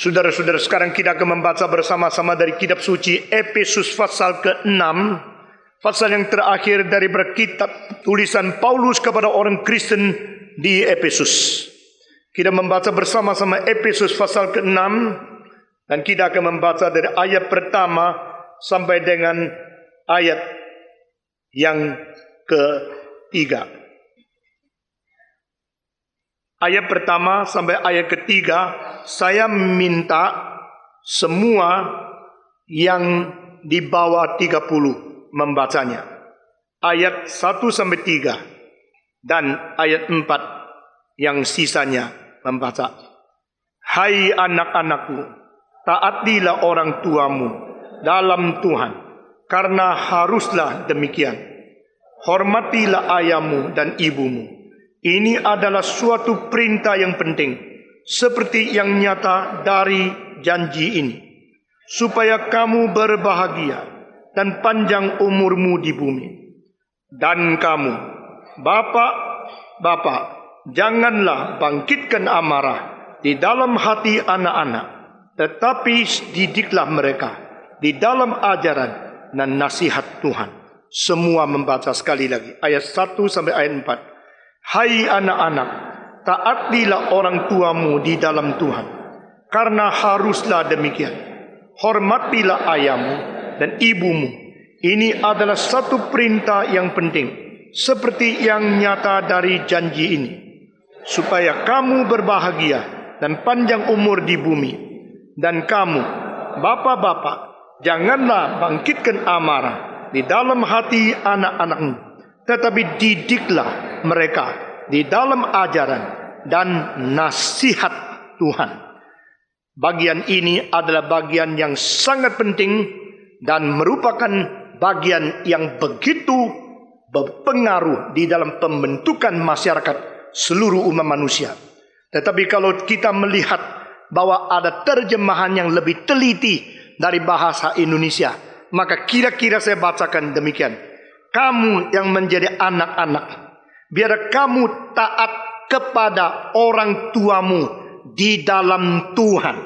Saudara-saudara, sekarang kita akan membaca bersama-sama dari kitab suci Efesus pasal ke-6, pasal yang terakhir dari kitab tulisan Paulus kepada orang Kristen di Efesus. Kita membaca bersama-sama Efesus pasal ke-6, dan kita akan membaca dari ayat pertama sampai dengan ayat yang ketiga. Ayat pertama sampai ayat ketiga, saya minta semua yang di bawah 30 membacanya. Ayat 1 sampai 3 dan ayat 4 yang sisanya membaca. Hai anak-anakku, taatilah orang tuamu dalam Tuhan, karena haruslah demikian. Hormatilah ayahmu dan ibumu. Ini adalah suatu perintah yang penting, seperti yang nyata dari janji ini, supaya kamu berbahagia dan panjang umurmu di bumi. Dan kamu, bapak-bapak, janganlah bangkitkan amarah di dalam hati anak-anak, tetapi didiklah mereka di dalam ajaran dan nasihat Tuhan. Semua membaca sekali lagi, ayat 1 sampai ayat 4. Hai anak-anak, taatilah orang tuamu di dalam Tuhan, karena haruslah demikian. Hormatilah ayahmu dan ibumu. Ini adalah satu perintah yang penting, seperti yang nyata dari janji ini, supaya kamu berbahagia dan panjang umur di bumi. Dan kamu, bapak-bapak, janganlah bangkitkan amarah di dalam hati anak-anakmu, tetapi didiklah mereka di dalam ajaran dan nasihat Tuhan. Bagian ini adalah bagian yang sangat penting dan merupakan bagian yang begitu berpengaruh di dalam pembentukan masyarakat seluruh umat manusia. Tetapi kalau kita melihat bahwa ada terjemahan yang lebih teliti dari bahasa Indonesia, maka kira-kira saya bacakan demikian. Kamu yang menjadi anak-anak, biar kamu taat kepada orang tuamu di dalam Tuhan.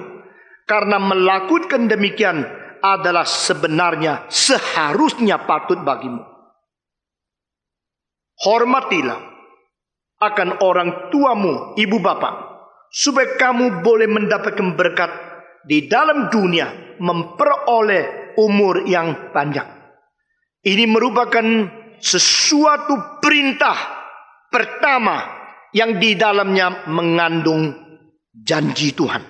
Karena melakukan demikian adalah sebenarnya seharusnya patut bagimu. Hormatilah akan orang tuamu, ibu bapak, supaya kamu boleh mendapatkan berkat di dalam dunia, memperoleh umur yang panjang. Ini merupakan sesuatu perintah pertama yang di dalamnya mengandung janji Tuhan.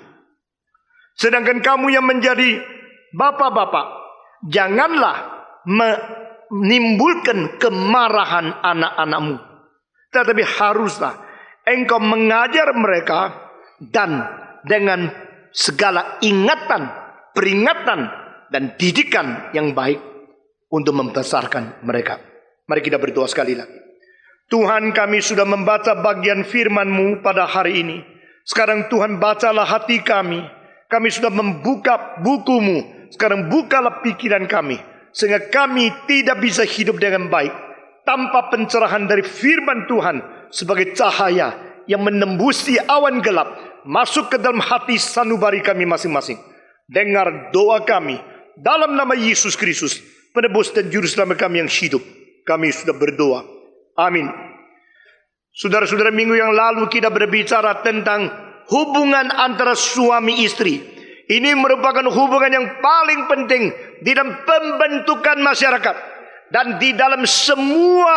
Sedangkan kamu yang menjadi bapak-bapak, janganlah menimbulkan kemarahan anak-anakmu, tetapi haruslah engkau mengajar mereka dan dengan segala ingatan, peringatan, dan didikan yang baik untuk membesarkan mereka. Mari kita berdoa sekali lagi. Tuhan, kami sudah membaca bagian firman-Mu pada hari ini. Sekarang Tuhan, bacalah hati kami. Kami sudah membuka buku-Mu. Sekarang bukalah pikiran kami, sehingga kami tidak bisa hidup dengan baik tanpa pencerahan dari firman Tuhan sebagai cahaya yang menembusi awan gelap masuk ke dalam hati sanubari kami masing-masing. Dengar doa kami dalam nama Yesus Kristus, penebus dan juru selamat kami yang hidup. Kami sudah berdoa. Amin. Saudara-saudara, minggu yang lalu kita berbicara tentang hubungan antara suami istri. Ini merupakan hubungan yang paling penting di dalam pembentukan masyarakat. Dan di dalam semua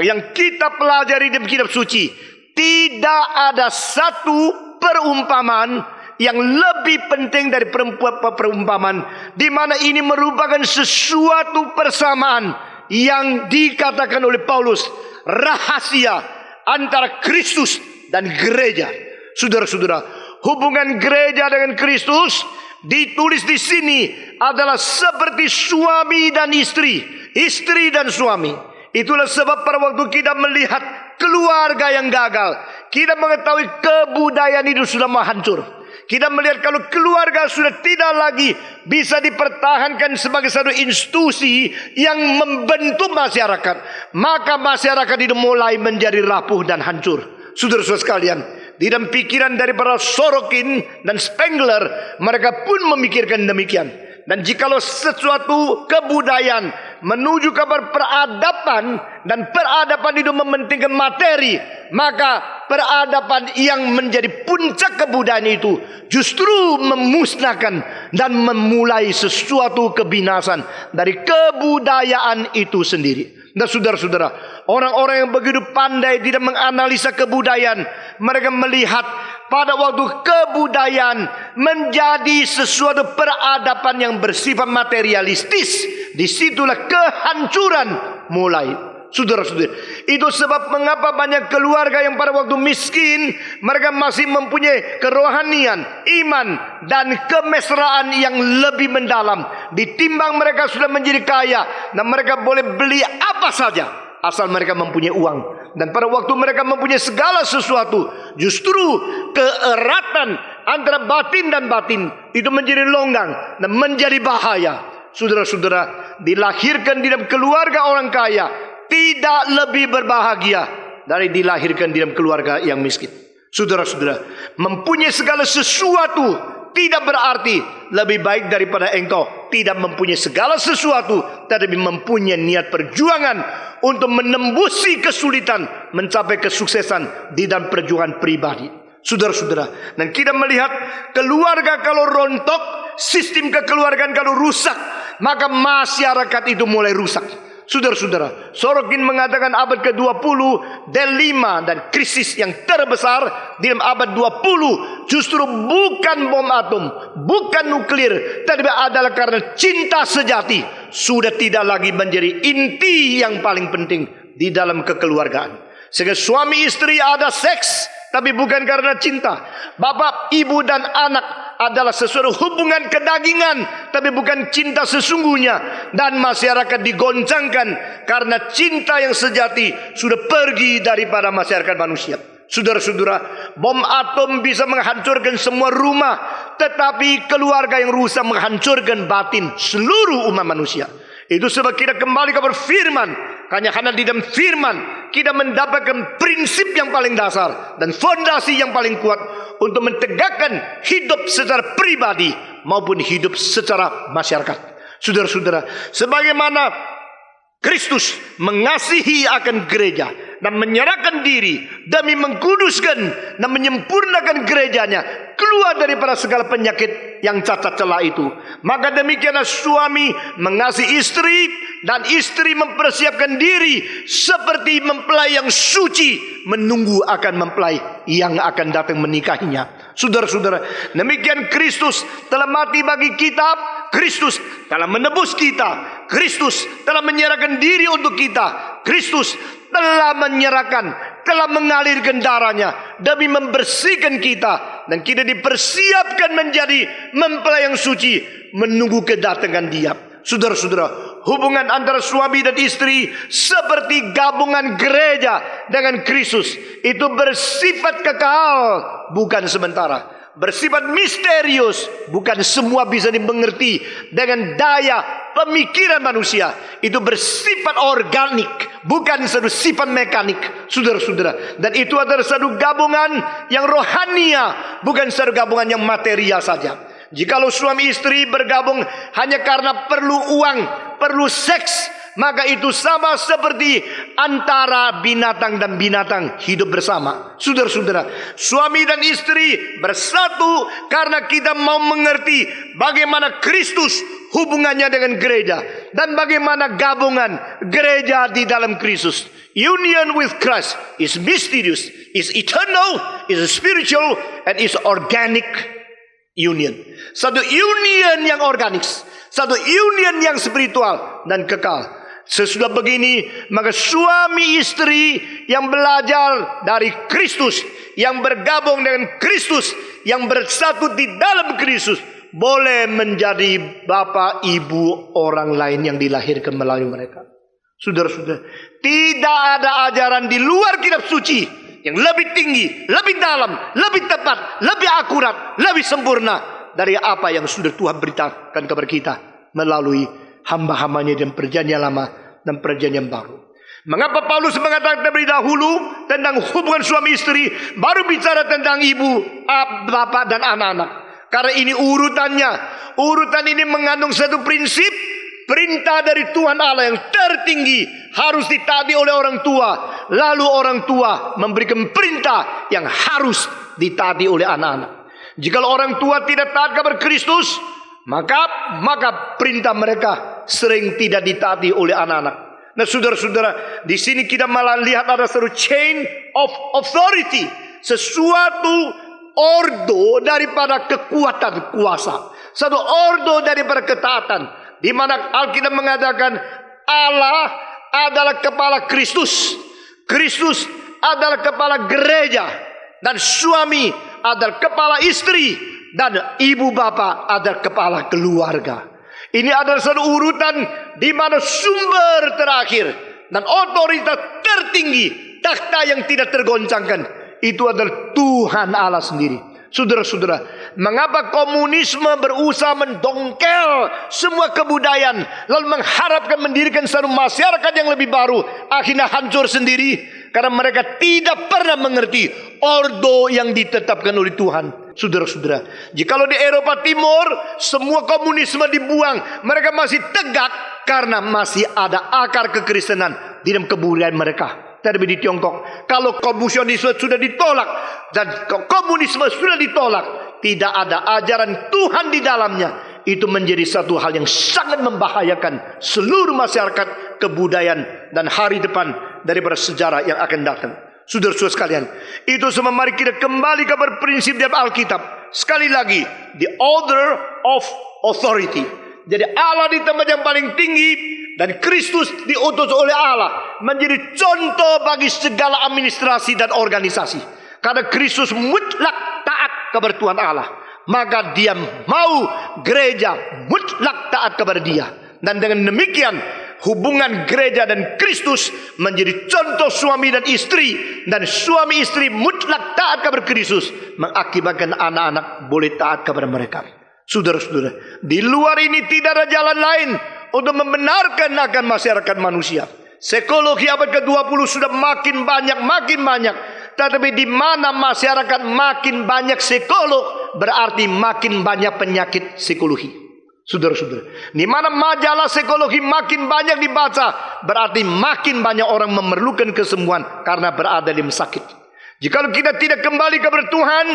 yang kita pelajari di kitab suci, tidak ada satu perumpamaan yang lebih penting dari perumpamaan, di mana ini merupakan sesuatu persamaan yang dikatakan oleh Paulus, rahasia antara Kristus dan gereja. Saudara-saudara, hubungan gereja dengan Kristus ditulis di sini adalah seperti suami dan istri, istri dan suami. Itulah sebab pada waktu kita melihat keluarga yang gagal, kita mengetahui kebudayaan itu sudah mau hancur. Kita melihat kalau keluarga sudah tidak lagi bisa dipertahankan sebagai satu institusi yang membentuk masyarakat, maka masyarakat itu mulai menjadi rapuh dan hancur. Saudara-saudara sekalian, Di dalam pikiran daripada Sorokin dan Spengler, mereka pun memikirkan demikian. Dan jikalau sesuatu kebudayaan menuju kabar peradaban, dan peradaban itu mementingkan materi, maka peradaban yang menjadi puncak kebudayaan itu justru memusnahkan dan memulai sesuatu kebinasan dari kebudayaan itu sendiri. Dan saudara-saudara, orang-orang yang begitu pandai tidak menganalisa kebudayaan, mereka melihat pada waktu kebudayaan menjadi sesuatu peradaban yang bersifat materialistis, disitulah kehancuran mulai. Saudara-saudara, itu sebab mengapa banyak keluarga yang pada waktu miskin, mereka masih mempunyai kerohanian, iman, dan kemesraan yang lebih mendalam, ditimbang mereka sudah menjadi kaya, dan mereka boleh beli apa saja asal mereka mempunyai uang. Dan pada waktu mereka mempunyai segala sesuatu, justru keeratan antara batin dan batin itu menjadi longgang dan menjadi bahaya. Saudara-saudara, dilahirkan di dalam keluarga orang kaya tidak lebih berbahagia dari dilahirkan di dalam keluarga yang miskin. Saudara-saudara, mempunyai segala sesuatu tidak berarti lebih baik daripada engkau tidak mempunyai segala sesuatu, tetapi mempunyai niat perjuangan untuk menembusi kesulitan, mencapai kesuksesan di dalam perjuangan pribadi. Saudara-saudara, dan kita melihat keluarga kalau rontok, sistem kekeluargaan kalau rusak, maka masyarakat itu mulai rusak. Saudara-saudara, Sorokin mengatakan abad ke-20 delima dan krisis yang terbesar di dalam abad 20 justru bukan bom atom, bukan nuklir, tetapi adalah karena cinta sejati sudah tidak lagi menjadi inti yang paling penting di dalam kekeluargaan. Sehingga suami istri ada seks, tapi bukan karena cinta. Bapak, ibu, dan anak adalah sesuatu hubungan kedagingan, tapi bukan cinta sesungguhnya. Dan masyarakat digoncangkan karena cinta yang sejati sudah pergi daripada masyarakat manusia. Saudara-saudara, bom atom bisa menghancurkan semua rumah, tetapi keluarga yang rusak menghancurkan batin seluruh umat manusia. Itu sebab kita kembali kepada firman. Karena di dalam firman kita mendapatkan prinsip yang paling dasar dan fondasi yang paling kuat untuk mentegakkan hidup secara pribadi maupun hidup secara masyarakat. Saudara-saudara, sebagaimana Kristus mengasihi akan gereja dan menyerahkan diri demi mengkuduskan dan menyempurnakan gerejanya keluar daripada segala penyakit yang cacat celah itu, maka demikianlah suami mengasihi istri dan istri mempersiapkan diri seperti mempelai yang suci menunggu akan mempelai yang akan datang menikahinya. Saudara-saudara, demikian Kristus telah mati bagi kita, Kristus telah menebus kita, Kristus telah menyerahkan diri untuk kita, Kristus telah menyerahkan, telah mengalirkan darahnya demi membersihkan kita, dan kita dipersiapkan menjadi mempelai yang suci menunggu kedatangan Dia. Saudara-saudara, hubungan antara suami dan istri seperti gabungan gereja dengan Kristus itu bersifat kekal, bukan sementara. Bersifat misterius, bukan semua bisa dimengerti dengan daya pemikiran manusia. Itu bersifat organik, bukan satu sifat mekanik. Saudara-saudara, dan itu adalah satu gabungan yang rohania, bukan satu gabungan yang material saja. Jikalau suami istri bergabung hanya karena perlu uang, perlu seks, maka itu sama seperti antara binatang dan binatang hidup bersama. Saudara-saudara, suami dan istri bersatu karena kita mau mengerti bagaimana Kristus hubungannya dengan gereja, dan bagaimana gabungan gereja di dalam Kristus. Union with Christ is mysterious, is eternal, is spiritual, and is organic union. Satu union yang organik, satu union yang spiritual dan kekal. Sesudah begini, maka suami istri yang belajar dari Kristus, yang bergabung dengan Kristus, yang bersatu di dalam Kristus, boleh menjadi bapak ibu orang lain yang dilahirkan melalui mereka. Saudara-saudara, tidak ada ajaran di luar kitab suci yang lebih tinggi, lebih dalam, lebih tepat, lebih akurat, lebih sempurna dari apa yang sudah Tuhan beritakan kepada kita melalui hamba-hambanya dalam perjanjian lama dan perjanjian baru. Mengapa Paulus mengatakan terlebih dahulu tentang hubungan suami istri, baru bicara tentang ibu, bapak dan anak-anak? Karena ini urutannya. Urutan ini mengandung satu prinsip, perintah dari Tuhan Allah yang tertinggi harus ditaati oleh orang tua. Lalu orang tua memberikan perintah yang harus ditaati oleh anak-anak. Jika orang tua tidak taat kepada Kristus, maka perintah mereka sering tidak ditaati oleh anak-anak. Nah, saudara-saudara, di sini kita malah lihat ada satu chain of authority, sesuatu ordo daripada kekuatan kuasa, satu ordo daripada ketaatan, di mana Alkitab mengatakan Allah adalah kepala Kristus, Kristus adalah kepala gereja, dan suami adalah kepala istri, dan ibu bapa adalah kepala keluarga. Ini adalah satu urutan di mana sumber terakhir dan otoritas tertinggi, takhta yang tidak tergoncangkan, itu adalah Tuhan Allah sendiri. Saudara-saudara, mengapa komunisme berusaha mendongkel semua kebudayaan, lalu mengharapkan mendirikan satu masyarakat yang lebih baru, akhirnya hancur sendiri? Karena mereka tidak pernah mengerti ordo yang ditetapkan oleh Tuhan. Saudara-saudara, jikalau di Eropa Timur semua komunisme dibuang, mereka masih tegak karena masih ada akar kekristenan di dalam kebudayaan mereka. Terlebih di Tiongkok, kalau komunisme sudah ditolak dan komunisme sudah ditolak, tidak ada ajaran Tuhan di dalamnya, itu menjadi satu hal yang sangat membahayakan seluruh masyarakat, kebudayaan, dan hari depan daripada sejarah yang akan datang. Saudara-saudara sekalian, itu semua mari kita kembali kepada prinsip dalam Alkitab. Sekali lagi, the order of authority. Jadi Allah di tempat yang paling tinggi, dan Kristus diutus oleh Allah menjadi contoh bagi segala administrasi dan organisasi. Karena Kristus mutlak taat kepada Tuhan Allah, maka dia mau gereja mutlak taat kepada dia. Dan dengan demikian hubungan gereja dan Kristus menjadi contoh suami dan istri, dan suami istri mutlak taat kepada Kristus, mengakibatkan anak-anak boleh taat kepada mereka. Saudara-saudara, di luar ini tidak ada jalan lain untuk membenarkan akan masyarakat manusia. Psikologi abad ke-20 sudah makin banyak. Tetapi di mana masyarakat makin banyak psikolog, berarti makin banyak penyakit psikologi. Saudara-saudara, di mana majalah psikologi makin banyak dibaca, berarti makin banyak orang memerlukan kesembuhan karena berada dalam sakit. Jika kita tidak kembali kepada Tuhan,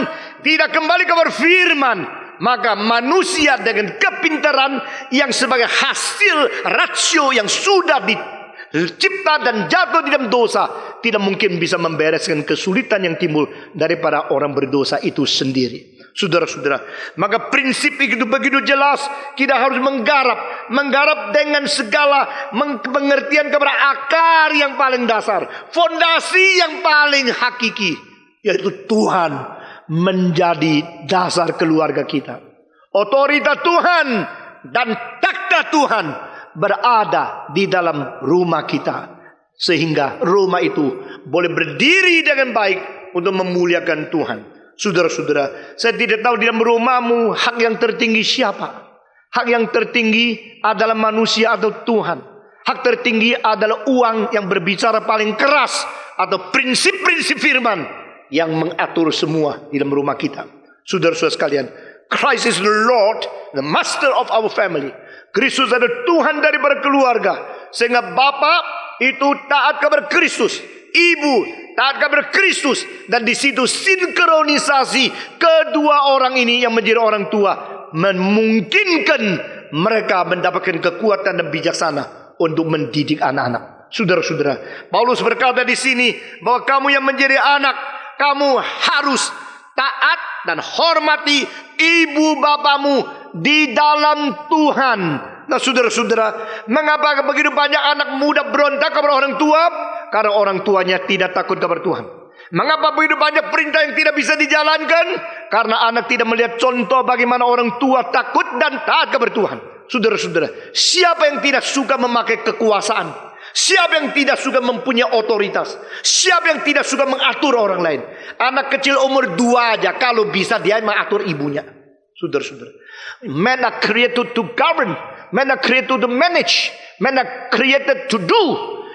tidak kembali kepada firman, maka manusia dengan kepintaran yang sebagai hasil rasio yang sudah dicipta dan jatuh di dalam dosa, tidak mungkin bisa membereskan kesulitan yang timbul daripada orang berdosa itu sendiri. Saudara-saudara, maka prinsip itu begitu jelas. Kita harus menggarap dengan segala pengertian kepada akar yang paling dasar, fondasi yang paling hakiki, yaitu Tuhan menjadi dasar keluarga kita. Otoritas Tuhan dan takhta Tuhan berada di dalam rumah kita, sehingga rumah itu boleh berdiri dengan baik untuk memuliakan Tuhan. Saudara-saudara, saya tidak tahu di dalam rumahmu hak yang tertinggi siapa. Hak yang tertinggi adalah manusia atau Tuhan. Hak tertinggi adalah uang yang berbicara paling keras, atau prinsip-prinsip firman yang mengatur semua di dalam rumah kita. Saudara-saudara sekalian, Christ is the Lord, the master of our family. Kristus adalah Tuhan daripada keluarga, sehingga bapak itu taat kepada Kristus, ibu taat kepada Kristus, dan di situ sinkronisasi kedua orang ini yang menjadi orang tua memungkinkan mereka mendapatkan kekuatan dan bijaksana untuk mendidik anak-anak. Saudara-saudara, Paulus berkata di sini bahwa kamu yang menjadi anak, kamu harus taat dan hormati ibu bapamu di dalam Tuhan. Nah, saudara-saudara, mengapa begitu banyak anak muda berontak kepada orang tua? Karena orang tuanya tidak takut kepada Tuhan. Mengapa begitu banyak perintah yang tidak bisa dijalankan? Karena anak tidak melihat contoh bagaimana orang tua takut dan taat kepada Tuhan. Saudara-saudara, siapa yang tidak suka memakai kekuasaan? Siapa yang tidak suka mempunyai otoritas? Siapa yang tidak suka mengatur orang lain? Anak kecil umur 2 aja, kalau bisa dia mengatur ibunya. Saudara-saudara, men are created to govern, men are created to manage, men are created to do.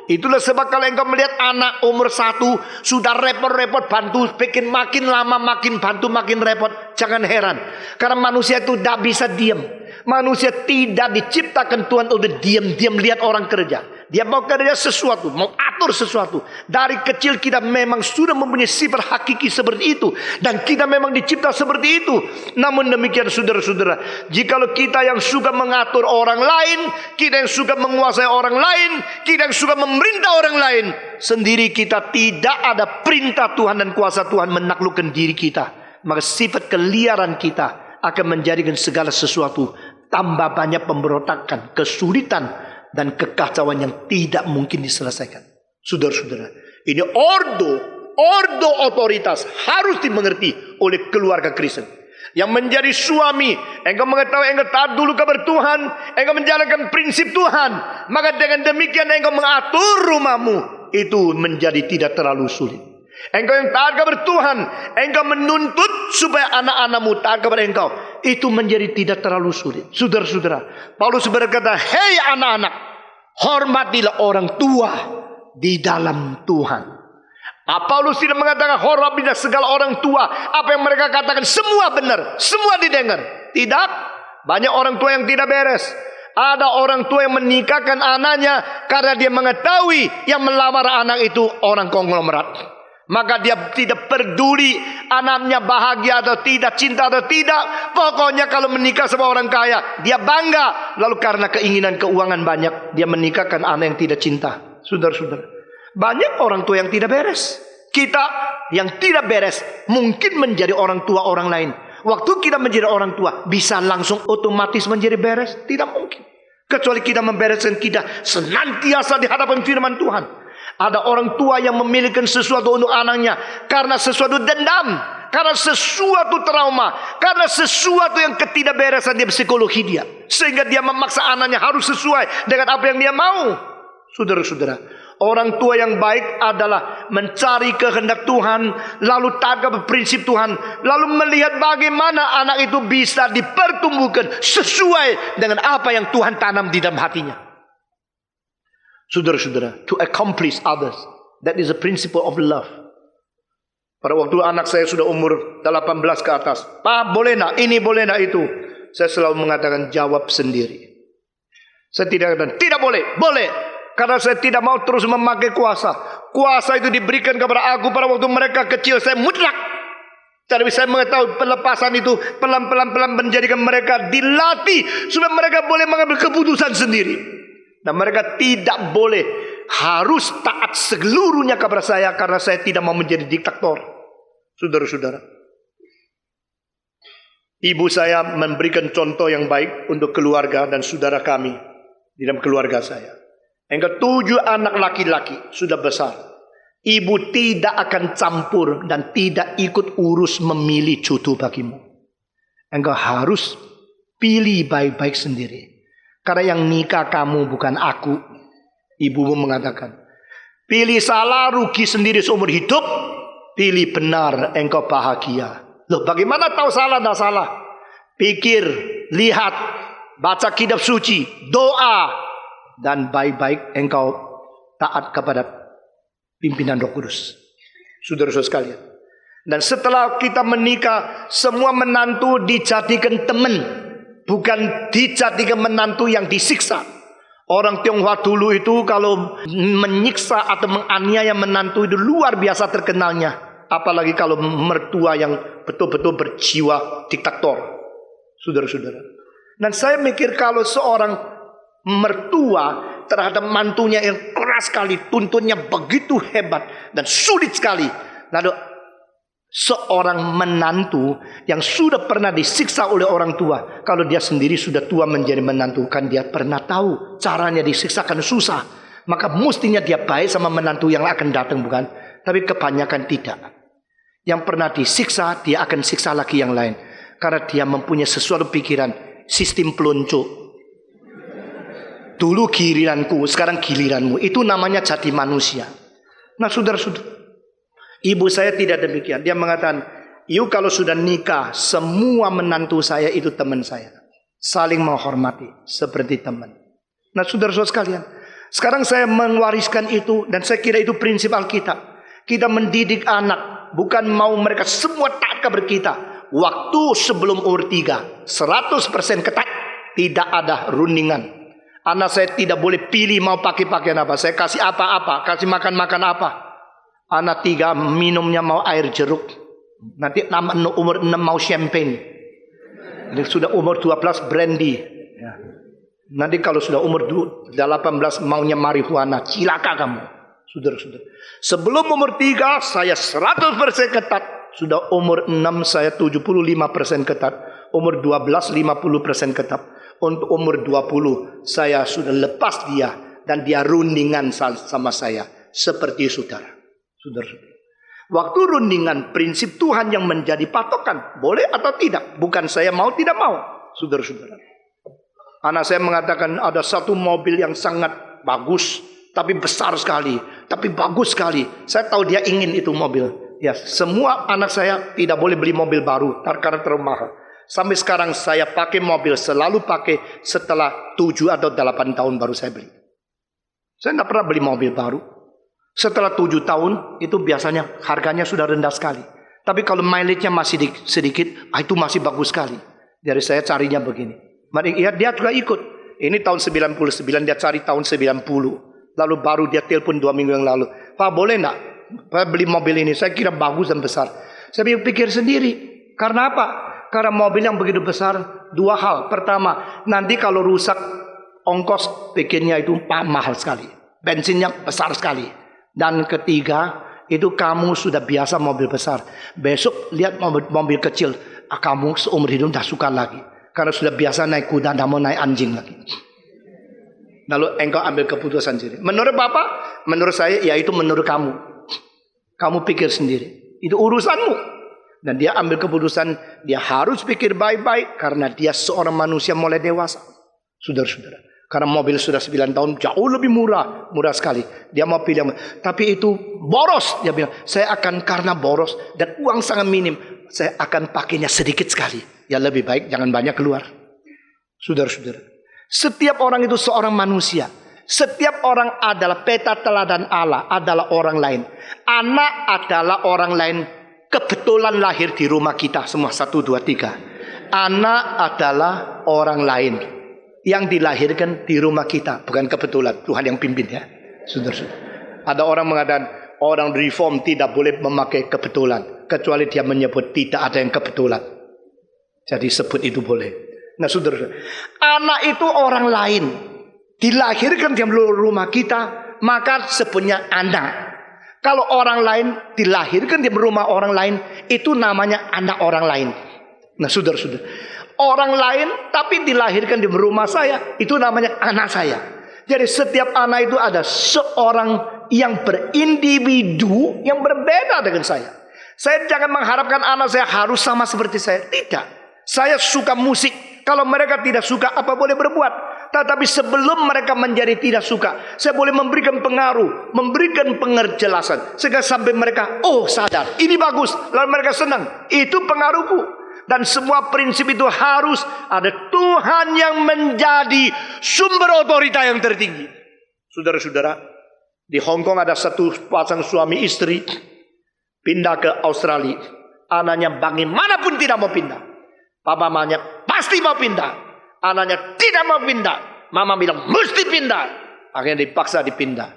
Itulah sebab kalau engkau melihat anak umur 1 sudah repot-repot bantu, bikin makin lama makin bantu makin repot, jangan heran. Karena manusia itu tidak bisa diam. Manusia tidak diciptakan Tuhan untuk diam-diam lihat orang kerja. Dia mau kerja sesuatu, mau atur sesuatu. Dari kecil kita memang sudah mempunyai sifat hakiki seperti itu. Dan kita memang dicipta seperti itu. Namun demikian saudara-saudara, jikalau kita yang suka mengatur orang lain, kita yang suka menguasai orang lain, kita yang suka memerintah orang lain, sendiri kita tidak ada perintah Tuhan dan kuasa Tuhan menaklukkan diri kita, maka sifat keliaran kita akan menjadikan segala sesuatu tambah banyak pemberontakan, kesulitan, dan kekacauan yang tidak mungkin diselesaikan. Saudara-saudara, ini ordo otoritas harus dimengerti oleh keluarga Kristen. Yang menjadi suami, engkau mengetahui engkau taat dulu kabar Tuhan, engkau menjalankan prinsip Tuhan, maka dengan demikian engkau mengatur rumahmu, itu menjadi tidak terlalu sulit. Engkau yang taat kepada Tuhan, engkau menuntut supaya anak-anakmu taat kepada engkau, itu menjadi tidak terlalu sulit. Saudara-saudara, Paulus berkata, hei anak-anak, hormatilah orang tua di dalam Tuhan. Paulus tidak mengatakan hormatilah segala orang tua. Apa yang mereka katakan semua benar, semua didengar. Tidak, banyak orang tua yang tidak beres. Ada orang tua yang menikahkan anaknya karena dia mengetahui yang melamar anak itu orang konglomerat. Maka dia tidak peduli anaknya bahagia atau tidak, cinta atau tidak. Pokoknya kalau menikah sama orang kaya, dia bangga. Lalu karena keinginan keuangan banyak, dia menikahkan anak yang tidak cinta. Saudara-saudara, banyak orang tua yang tidak beres. Kita yang tidak beres mungkin menjadi orang tua orang lain. Waktu kita menjadi orang tua, bisa langsung otomatis menjadi beres? Tidak mungkin. Kecuali kita membereskan kita senantiasa di hadapan firman Tuhan. Ada orang tua yang memiliki sesuatu untuk anaknya karena sesuatu dendam, karena sesuatu trauma, karena sesuatu yang ketidakberesan di psikologi dia, sehingga dia memaksa anaknya harus sesuai dengan apa yang dia mau. Saudara-saudara, orang tua yang baik adalah mencari kehendak Tuhan, lalu taat kepada prinsip Tuhan, lalu melihat bagaimana anak itu bisa dipertumbuhkan sesuai dengan apa yang Tuhan tanam di dalam hatinya. Saudara-saudara, to accomplish others, that is the principle of love. Pada waktu anak saya sudah umur 18 ke atas, Pak boleh nak ini, boleh nak itu, saya selalu mengatakan jawab sendiri. Saya tidak katakan tidak boleh, boleh. Karena saya tidak mau terus memakai kuasa. Kuasa itu diberikan kepada aku pada waktu mereka kecil, saya mutlak. Tapi saya mengetahui pelepasan itu pelan-pelan menjadikan mereka dilatih supaya mereka boleh mengambil keputusan sendiri. Dan mereka tidak boleh harus taat seluruhnya kepada saya karena saya tidak mau menjadi diktator. Saudara-saudara, ibu saya memberikan contoh yang baik untuk keluarga dan saudara kami di dalam keluarga saya. Engkau 7 anak laki-laki sudah besar. Ibu tidak akan campur dan tidak ikut urus memilih cucu bagimu. Engkau harus pilih baik-baik sendiri. Karena yang nikah kamu bukan aku. Ibumu mengatakan, pilih salah rugi sendiri seumur hidup, pilih benar engkau bahagia. Loh, bagaimana tahu salah dan salah? Pikir, lihat, baca kitab suci, doa, dan baik-baik engkau taat kepada pimpinan Roh Kudus. Saudara-saudara sekalian. Dan setelah kita menikah, semua menantu dijadikan teman, bukan dijadikan menantu yang disiksa. Orang Tionghoa dulu itu kalau menyiksa atau menganiaya menantu itu luar biasa terkenalnya. Apalagi kalau mertua yang betul-betul berjiwa diktator. Saudara-saudara. Dan saya mikir kalau seorang mertua terhadap mantunya yang keras sekali, tuntunnya begitu hebat dan sulit sekali. Lalu seorang menantu yang sudah pernah disiksa oleh orang tua, kalau dia sendiri sudah tua menjadi menantu, kan dia pernah tahu caranya disiksakan susah, maka mestinya dia baik sama menantu yang akan datang, bukan? Tapi kebanyakan tidak. Yang pernah disiksa, dia akan siksa lagi yang lain, karena dia mempunyai sesuatu pikiran sistem peluncu. Dulu giliranku, sekarang giliranmu. Itu namanya jadi manusia. Nah, saudara-saudara, ibu saya tidak demikian. Dia mengatakan, "You kalau sudah nikah, semua menantu saya itu teman saya. Saling menghormati seperti teman." Nah, saudara-saudara sekalian, Sekarang saya mewariskan itu, dan saya kira itu prinsip Alkitab. Kita mendidik anak, bukan mau mereka semua taat kepada kita. Waktu sebelum umur 3, 100% ketat, tidak ada rundingan. Anak saya tidak boleh pilih mau pakai pakaian apa. Saya kasih apa-apa, kasih makan apa. Anak 3 minumnya mau air jeruk. Nanti umur 6 mau champagne. Sudah umur 12 brandy. Nanti kalau sudah umur 18 maunya marihuana. Cilaka kamu. Saudara-saudara. Sebelum umur 3 saya 100% ketat. Sudah umur 6 saya 75% ketat. Umur 12 50% ketat. Untuk umur 20 saya sudah lepas dia. Dan dia rundingan sama saya. Seperti saudara. Saudara-saudara. Waktu rundingan prinsip Tuhan yang menjadi patokan. Boleh atau tidak. Bukan saya mau tidak mau. Saudara-saudara. Anak saya mengatakan ada satu mobil yang sangat bagus. Tapi besar sekali. Tapi bagus sekali. Saya tahu dia ingin itu mobil. Ya, semua anak saya tidak boleh beli mobil baru. Karena terlalu mahal. Sampai sekarang saya pakai mobil. Selalu pakai setelah 7 atau 8 tahun baru saya beli. Saya tidak pernah beli mobil baru. Setelah 7 tahun itu biasanya harganya sudah rendah sekali. Tapi kalau mileage-nya masih sedikit, itu masih bagus sekali. Jadi saya carinya begini. Ya, dia juga ikut. Ini tahun 99, dia cari tahun 90. Lalu baru dia telepon 2 minggu yang lalu. Pak, boleh enggak Pak beli mobil ini? Saya kira bagus dan besar. Saya pikir sendiri. Karena apa? Karena mobil yang begitu besar, 2 hal. Pertama, nanti kalau rusak, ongkos bikinnya itu mahal sekali. Bensinnya besar sekali. Dan ketiga, itu kamu sudah biasa mobil besar. Besok lihat mobil kecil, kamu seumur hidup dah suka lagi. Karena sudah biasa naik kuda, tidak mau naik anjing lagi. Lalu engkau ambil keputusan sendiri. Menurut Bapak, menurut saya, ya itu menurut kamu. Kamu pikir sendiri. Itu urusanmu. Dan dia ambil keputusan, dia harus pikir baik-baik. Karena dia seorang manusia mulai dewasa. Saudara-saudara. Karena mobil sudah 9 tahun, jauh lebih murah. Murah sekali. Dia mau pilih. Tapi itu boros. Dia bilang, saya akan karena boros dan uang sangat minim. Saya akan pakainya sedikit sekali. Ya lebih baik jangan banyak keluar. Saudara-saudara. Setiap orang itu seorang manusia. Setiap orang adalah peta teladan Allah. Adalah orang lain. Anak adalah orang lain. Kebetulan lahir di rumah kita. Semua 1, 2, 3. Anak adalah orang lain. Yang dilahirkan di rumah kita. Bukan kebetulan. Tuhan yang pimpin ya. Saudara-saudara. Ada orang mengatakan. Orang reform tidak boleh memakai kebetulan. Kecuali dia menyebut tidak ada yang kebetulan. Jadi sebut itu boleh. Nah saudara, anak itu orang lain. Dilahirkan di rumah kita, maka sebutnya anak. Kalau orang lain dilahirkan di rumah orang lain, itu namanya anak orang lain. Nah saudara-saudara, orang lain tapi dilahirkan di rumah saya, itu namanya anak saya. Jadi setiap anak itu ada seorang yang berindividu yang berbeda dengan saya. Saya jangan mengharapkan anak saya harus sama seperti saya. Tidak. Saya suka musik. Kalau mereka tidak suka, apa boleh berbuat? Tetapi sebelum mereka menjadi tidak suka, saya boleh memberikan pengaruh, memberikan penjelasan, sehingga sampai mereka, oh sadar, ini bagus. Lalu mereka senang. Itu pengaruhku. Dan semua prinsip itu harus ada Tuhan yang menjadi sumber otorita yang tertinggi. Saudara-saudara, di Hong Kong ada satu pasang suami istri pindah ke Australia. Anaknya bagaimanapun tidak mau pindah. Papa mamanya pasti mau pindah. Anaknya tidak mau pindah. Mama bilang mesti pindah. Akhirnya dipaksa dipindah.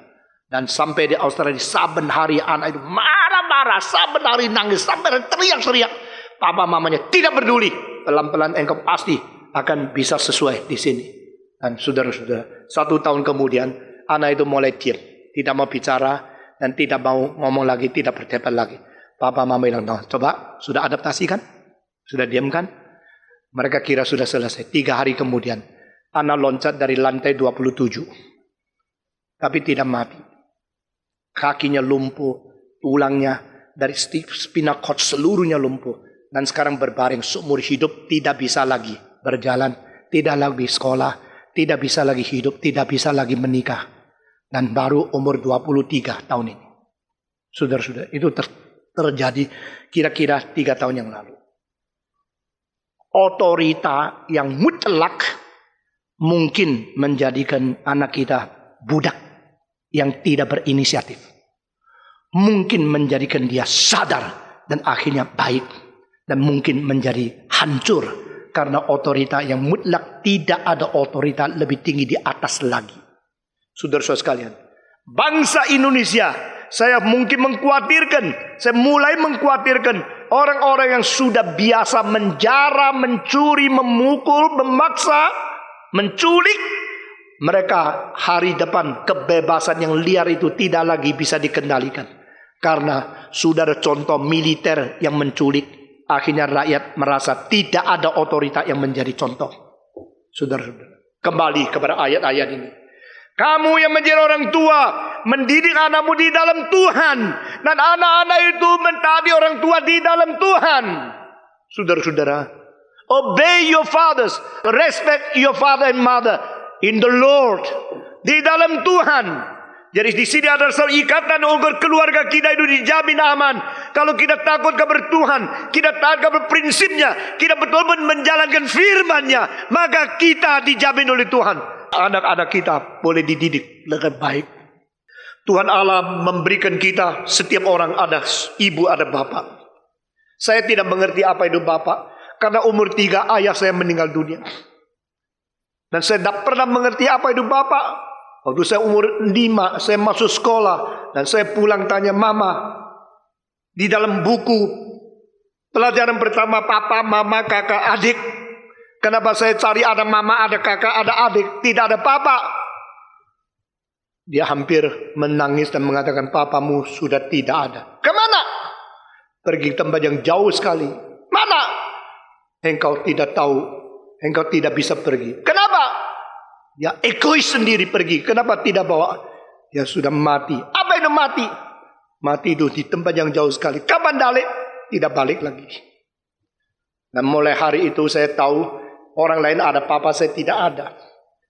Dan sampai di Australia, saben hari anak itu marah-marah. Saben hari nangis. Sampai teriak-teriak. Papa mamanya tidak peduli. Pelan-pelan engkau pasti akan bisa sesuai di sini. Dan saudara-saudara, 1 tahun kemudian anak itu mulai diam. Tidak mau bicara. Dan tidak mau ngomong lagi. Tidak berdebat lagi. Papa mama bilang, nah, coba sudah adaptasi kan? Sudah diam kan? Mereka kira sudah selesai. 3 hari kemudian. Anak loncat dari lantai 27. Tapi tidak mati. Kakinya lumpuh. Tulangnya dari spinal cord seluruhnya lumpuh. Dan sekarang berbaring seumur hidup. Tidak bisa lagi berjalan. Tidak lagi sekolah. Tidak bisa lagi hidup. Tidak bisa lagi menikah. Dan baru umur 23 tahun ini. Saudara-saudara. Itu terjadi kira-kira 3 tahun yang lalu. Otorita yang mutlak mungkin menjadikan anak kita budak. yang tidak berinisiatif mungkin menjadikan dia sadar dan akhirnya baik, dan mungkin menjadi hancur karena otoritas yang mutlak. Tidak ada otoritas lebih tinggi di atas lagi. Saudara-saudara sekalian, bangsa Indonesia, saya mulai mengkhawatirkan orang-orang yang sudah biasa menjara, mencuri, memukul, memaksa, menculik. Mereka hari depan kebebasan yang liar itu tidak lagi bisa dikendalikan. Karena sudah ada contoh militer yang menculik. Akhirnya rakyat merasa tidak ada otoritas yang menjadi contoh. Saudara-saudara, kembali kepada ayat-ayat ini. Kamu yang menjadi orang tua, mendidik anakmu di dalam Tuhan. Dan anak-anak itu mentaati orang tua di dalam Tuhan. Saudara-saudara, obey your fathers, respect your father and mother in the Lord, di dalam Tuhan. Jadi di sini ada satu ikatan agar keluarga kita itu dijamin aman. Kalau kita takut kepada Tuhan, kita taat kepada prinsipnya, kita betul-betul menjalankan firman-Nya, maka kita dijamin oleh Tuhan. Anak-anak kita boleh dididik dengan baik. Tuhan Allah memberikan kita, setiap orang ada ibu, ada bapak. Saya tidak mengerti apa itu bapak, karena umur 3 ayah saya meninggal dunia. Dan saya tidak pernah mengerti apa itu bapak. Waktu saya umur 5, saya masuk sekolah. Dan saya pulang tanya mama. Di dalam buku pelajaran pertama, papa, mama, kakak, adik. Kenapa saya cari ada mama, ada kakak, ada adik, tidak ada papa? Dia hampir menangis dan mengatakan, papamu sudah tidak ada. Kemana? Pergi tempat yang jauh sekali. Mana? Engkau tidak tahu. Engkau tidak bisa pergi. Kenapa? Dia egois sendiri pergi. Kenapa tidak bawa? Dia sudah mati. Apa itu mati? Mati itu di tempat yang jauh sekali. Kapan balik? Tidak balik lagi. Dan mulai hari itu saya tahu orang lain ada, papa saya tidak ada.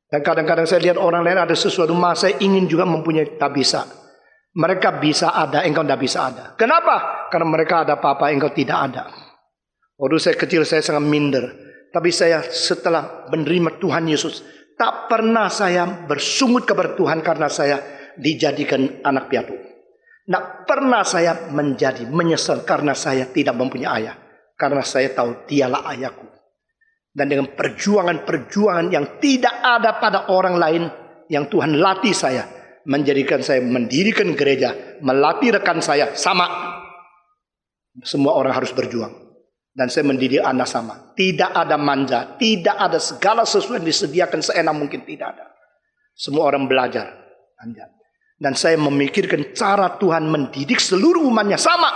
Dan kadang-kadang saya lihat orang lain ada sesuatu, masa saya ingin juga mempunyai, tak bisa. Mereka bisa ada, engkau tidak bisa ada. Kenapa? Karena mereka ada papa, engkau tidak ada. Waktu saya kecil saya sangat minder. Tapi saya setelah menerima Tuhan Yesus, tak pernah saya bersungut kepada Tuhan karena saya dijadikan anak piatu. Tak pernah saya menyesal karena saya tidak mempunyai ayah. Karena saya tahu dialah ayahku. Dan dengan perjuangan-perjuangan yang tidak ada pada orang lain, yang Tuhan latih saya, menjadikan saya mendirikan gereja, melatih rekan saya, sama. Semua orang harus berjuang. Dan saya mendidik anak sama. Tidak ada manja. Tidak ada segala sesuatu yang disediakan seenak mungkin. Tidak ada. Semua orang belajar. Dan saya memikirkan cara Tuhan mendidik seluruh umatnya sama.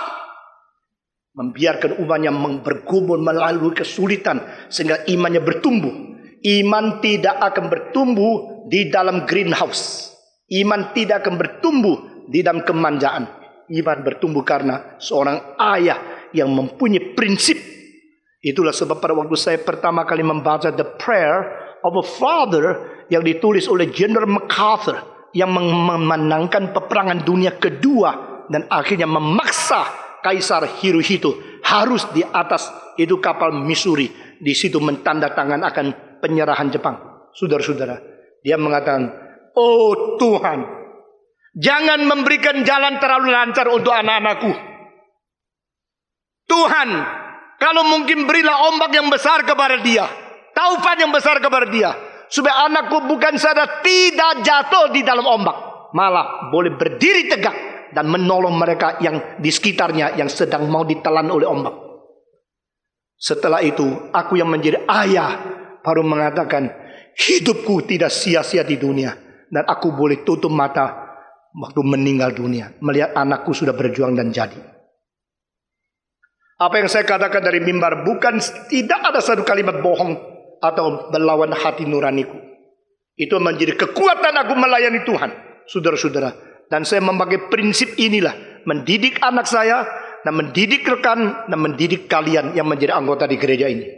Membiarkan umatnya bergumul melalui kesulitan. Sehingga imannya bertumbuh. Iman tidak akan bertumbuh di dalam greenhouse. Iman tidak akan bertumbuh di dalam kemanjaan. Iman bertumbuh karena seorang ayah yang mempunyai prinsip. Itulah sebab pada waktu saya pertama kali membaca The Prayer of a Father yang ditulis oleh General MacArthur, yang memenangkan peperangan dunia kedua dan akhirnya memaksa Kaisar Hirohito harus di atas itu kapal Missouri, di situ mentandatangan akan penyerahan Jepang. Saudara-saudara, dia mengatakan, oh Tuhan, jangan memberikan jalan terlalu lancar untuk anak-anakku. Tuhan, kalau mungkin berilah ombak yang besar kepada dia, taufan yang besar kepada dia, supaya anakku bukan saja tidak jatuh di dalam ombak, malah boleh berdiri tegak dan menolong mereka yang di sekitarnya yang sedang mau ditelan oleh ombak. Setelah itu, aku yang menjadi ayah baru mengatakan, hidupku tidak sia-sia di dunia, dan aku boleh tutup mata waktu meninggal dunia, melihat anakku sudah berjuang dan jadi. Apa yang saya katakan dari mimbar bukan, tidak ada satu kalimat bohong atau berlawan hati nuraniku. Itu menjadi kekuatan aku melayani Tuhan, saudara-saudara. Dan saya memakai prinsip inilah, mendidik anak saya, dan mendidik rekan, dan mendidik kalian yang menjadi anggota di gereja ini.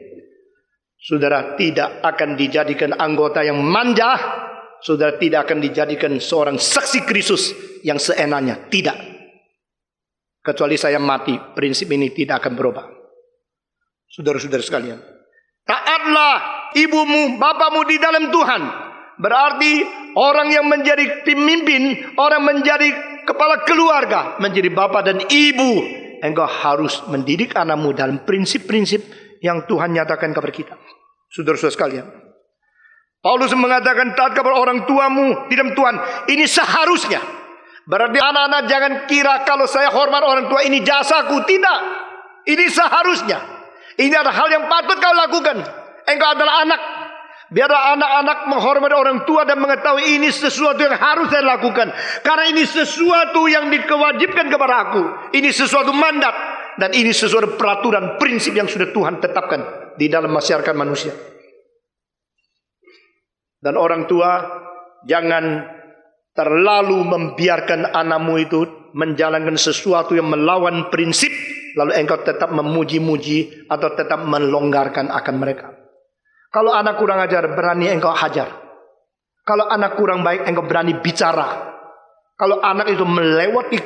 Saudara tidak akan dijadikan anggota yang manja, saudara tidak akan dijadikan seorang saksi Kristus yang seenaknya, tidak. Kecuali saya mati, prinsip ini tidak akan berubah. Saudara-saudara sekalian, taatlah ibumu, bapamu di dalam Tuhan. Berarti orang yang menjadi pemimpin, orang menjadi kepala keluarga, menjadi bapak dan ibu, engkau harus mendidik anakmu dalam prinsip-prinsip yang Tuhan nyatakan kepada kita. Saudara-saudara sekalian, Paulus mengatakan taat kepada orang tuamu di dalam Tuhan. Ini seharusnya. Berarti anak-anak jangan kira kalau saya hormat orang tua ini jasaku. Tidak. Ini seharusnya. Ini adalah hal yang patut kau lakukan. Engkau adalah anak. Biarlah anak-anak menghormati orang tua dan mengetahui ini sesuatu yang harus saya lakukan. Karena ini sesuatu yang dikewajibkan kepada aku. Ini sesuatu mandat. Dan ini sesuatu peraturan prinsip yang sudah Tuhan tetapkan di dalam masyarakat manusia. Dan orang tua jangan terlalu membiarkan anakmu itu menjalankan sesuatu yang melawan prinsip, lalu engkau tetap memuji-muji atau tetap melonggarkan akan mereka. Kalau anak kurang ajar, berani engkau hajar. Kalau anak kurang baik, engkau berani bicara. Kalau anak itu melewati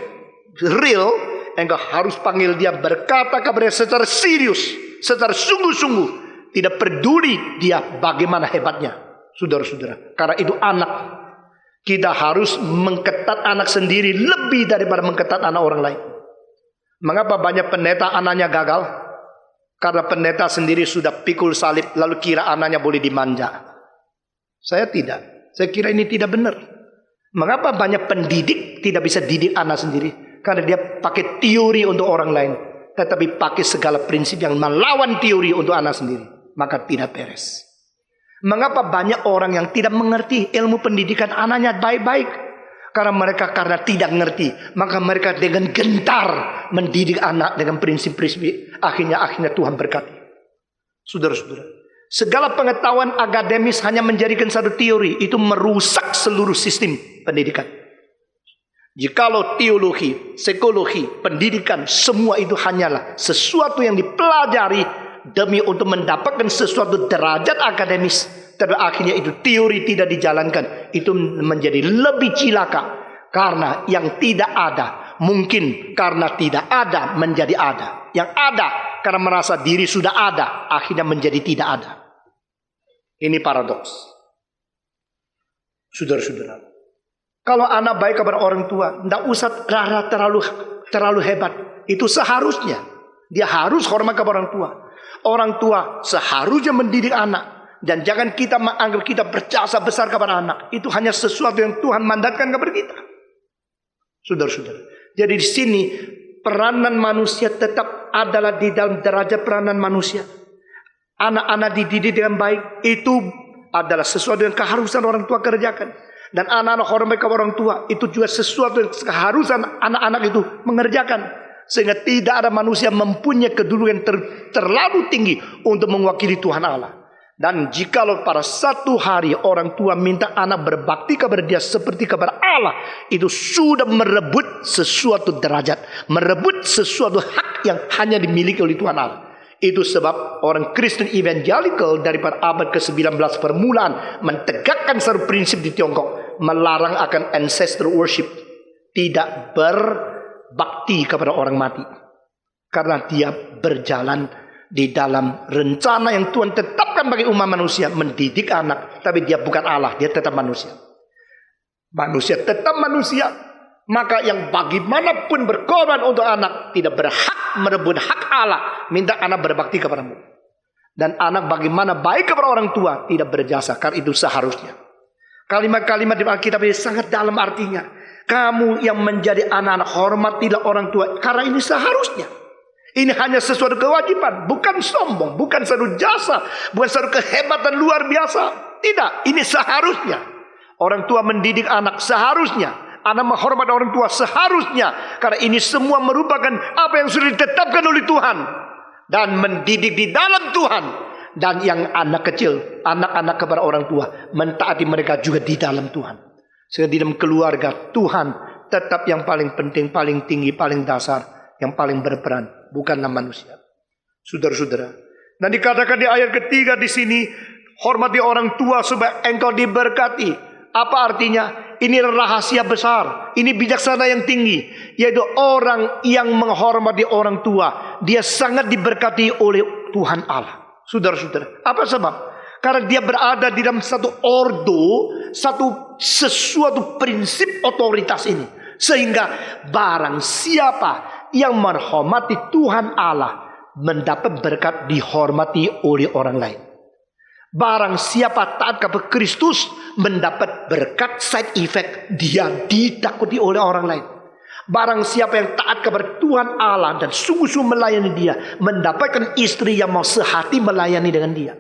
real, engkau harus panggil dia, berkata kepada dia secara serius, secara sungguh-sungguh, tidak peduli dia bagaimana hebatnya. Saudara-saudara, karena itu anak. Kita harus mengketat anak sendiri lebih daripada mengketat anak orang lain. Mengapa banyak pendeta anaknya gagal? Karena pendeta sendiri sudah pikul salib lalu kira anaknya boleh dimanja. Saya tidak. Saya kira ini tidak benar. Mengapa banyak pendidik tidak bisa didik anak sendiri? Karena dia pakai teori untuk orang lain, tetapi pakai segala prinsip yang melawan teori untuk anak sendiri. Maka tidak beres. Mengapa banyak orang yang tidak mengerti ilmu pendidikan anaknya baik-baik? Karena tidak mengerti, maka mereka dengan gentar mendidik anak dengan prinsip-prinsip. Akhirnya Tuhan berkati. Saudara-saudara, segala pengetahuan akademis hanya menjadikan satu teori, itu merusak seluruh sistem pendidikan. Jikalau teologi, psikologi, pendidikan, semua itu hanyalah sesuatu yang dipelajari demi untuk mendapatkan sesuatu derajat akademis, tapi akhirnya itu teori tidak dijalankan, itu menjadi lebih cilaka. Karena yang tidak ada, mungkin karena tidak ada menjadi ada. Yang ada karena merasa diri sudah ada, akhirnya menjadi tidak ada. Ini paradoks. Saudara-saudara, kalau anak baik kepada orang tua, tidak usah terlalu hebat. Itu seharusnya dia harus hormat kepada orang tua. Orang tua seharusnya mendidik anak. Dan jangan kita menganggap kita berjasa besar kepada anak. Itu hanya sesuatu yang Tuhan mandatkan kepada kita. Saudara-saudara. Jadi di sini peranan manusia tetap adalah di dalam derajat peranan manusia. Anak-anak dididik dengan baik, itu adalah sesuatu yang keharusan orang tua kerjakan. Dan anak-anak hormat kepada orang tua, itu juga sesuatu yang keharusan anak-anak itu mengerjakan. Sehingga tidak ada manusia mempunyai kedudukan terlalu tinggi untuk mewakili Tuhan Allah. Dan jikalau pada satu hari orang tua minta anak berbakti kepada dia seperti kepada Allah, itu sudah merebut sesuatu derajat, merebut sesuatu hak yang hanya dimiliki oleh Tuhan Allah. Itu sebab orang Kristen evangelical daripada abad ke-19 permulaan mentegakkan satu prinsip di Tiongkok, melarang akan ancestor worship, tidak berbakti kepada orang mati, karena dia berjalan di dalam rencana yang Tuhan tetapkan bagi umat manusia, mendidik anak. Tapi dia bukan Allah, dia tetap manusia. Manusia tetap manusia. Maka yang bagaimanapun berkorban untuk anak tidak berhak merebut hak Allah, minta anak berbakti kepadamu. Dan anak bagaimana baik kepada orang tua tidak berjasa, karena itu seharusnya. Kalimat-kalimat di Alkitab ini sangat dalam artinya. Kamu yang menjadi anak-anak, hormatilah orang tua, karena ini seharusnya. Ini hanya sesuatu kewajiban, bukan sombong, bukan satu jasa, bukan satu kehebatan luar biasa. Tidak, ini seharusnya. Orang tua mendidik anak seharusnya. Anak menghormati orang tua seharusnya. Karena ini semua merupakan apa yang sudah ditetapkan oleh Tuhan. Dan mendidik di dalam Tuhan. Dan yang anak kecil, anak-anak kepada orang tua, mentaati mereka juga di dalam Tuhan. Sehingga di dalam keluarga, Tuhan tetap yang paling penting, paling tinggi, paling dasar. Yang paling berperan, bukanlah manusia. Saudara-saudara. Dan dikatakan di ayat ketiga di sini, hormati orang tua supaya engkau diberkati. Apa artinya? Ini rahasia besar. Ini bijaksana yang tinggi. Yaitu orang yang menghormati orang tua, dia sangat diberkati oleh Tuhan Allah. Saudara-saudara. Apa sebab? Karena dia berada di dalam satu ordo, sesuatu prinsip otoritas ini. Sehingga barang siapa yang menghormati Tuhan Allah mendapat berkat dihormati oleh orang lain. Barang siapa taat kepada Kristus mendapat berkat side effect, dia ditakuti oleh orang lain. Barang siapa yang taat kepada Tuhan Allah dan sungguh-sungguh melayani dia, mendapatkan istri yang mau sehati melayani dengan dia.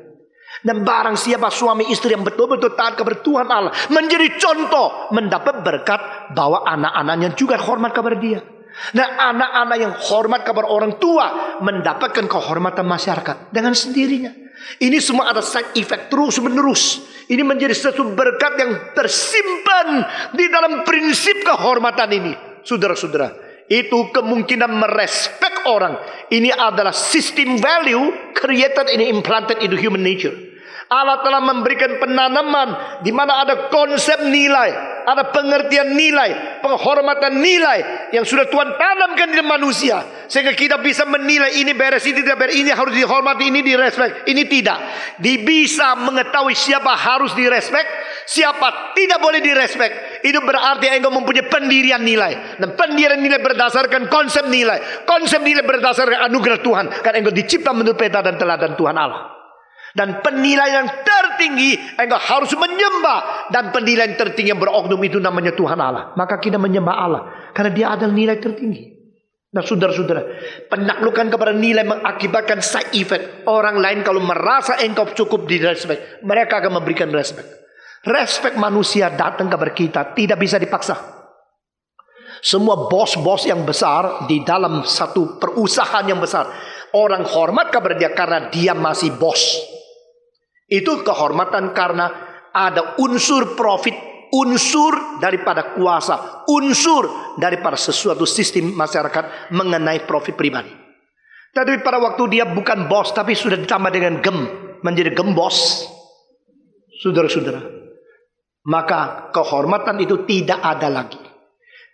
Dan barang siapa suami istri yang betul-betul taat kepada Tuhan Allah, menjadi contoh, mendapat berkat bahwa anak-anaknya juga hormat kepada dia. Nah, anak-anak yang hormat kepada orang tua mendapatkan kehormatan masyarakat dengan sendirinya. Ini semua ada side effect terus menerus. Ini menjadi satu berkat yang tersimpan di dalam prinsip kehormatan ini. Saudara-saudara, itu kemungkinan merespek orang. Ini adalah sistem value created and implanted into human nature. Allah telah memberikan penanaman di mana ada konsep nilai, ada pengertian nilai, penghormatan nilai yang sudah Tuhan tanamkan di dalam manusia, sehingga kita bisa menilai ini beres, ini tidak beres, ini harus dihormati, ini direspek, ini tidak. Dia bisa mengetahui siapa harus direspek, siapa tidak boleh direspek. Itu berarti engkau mempunyai pendirian nilai, dan pendirian nilai berdasarkan konsep nilai. Konsep nilai berdasarkan anugerah Tuhan, karena engkau dicipta menurut peta dan teladan Tuhan Allah. Dan penilaian tertinggi engkau harus menyembah. Dan penilaian tertinggi yang beroknum itu namanya Tuhan Allah. Maka kita menyembah Allah karena dia adalah nilai tertinggi. Nah saudara-saudara, penaklukan kepada nilai mengakibatkan side effect. Orang lain kalau merasa engkau cukup di respect, mereka akan memberikan respect. Respect manusia datang kepada kita tidak bisa dipaksa. Semua bos-bos yang besar di dalam satu perusahaan yang besar, orang hormat kepada dia karena dia masih bos. Itu kehormatan karena ada unsur profit, unsur daripada kuasa, unsur daripada sesuatu sistem masyarakat mengenai profit pribadi. Tapi pada waktu dia bukan bos tapi sudah ditambah dengan gem, menjadi gembos, saudara-saudara, maka kehormatan itu tidak ada lagi.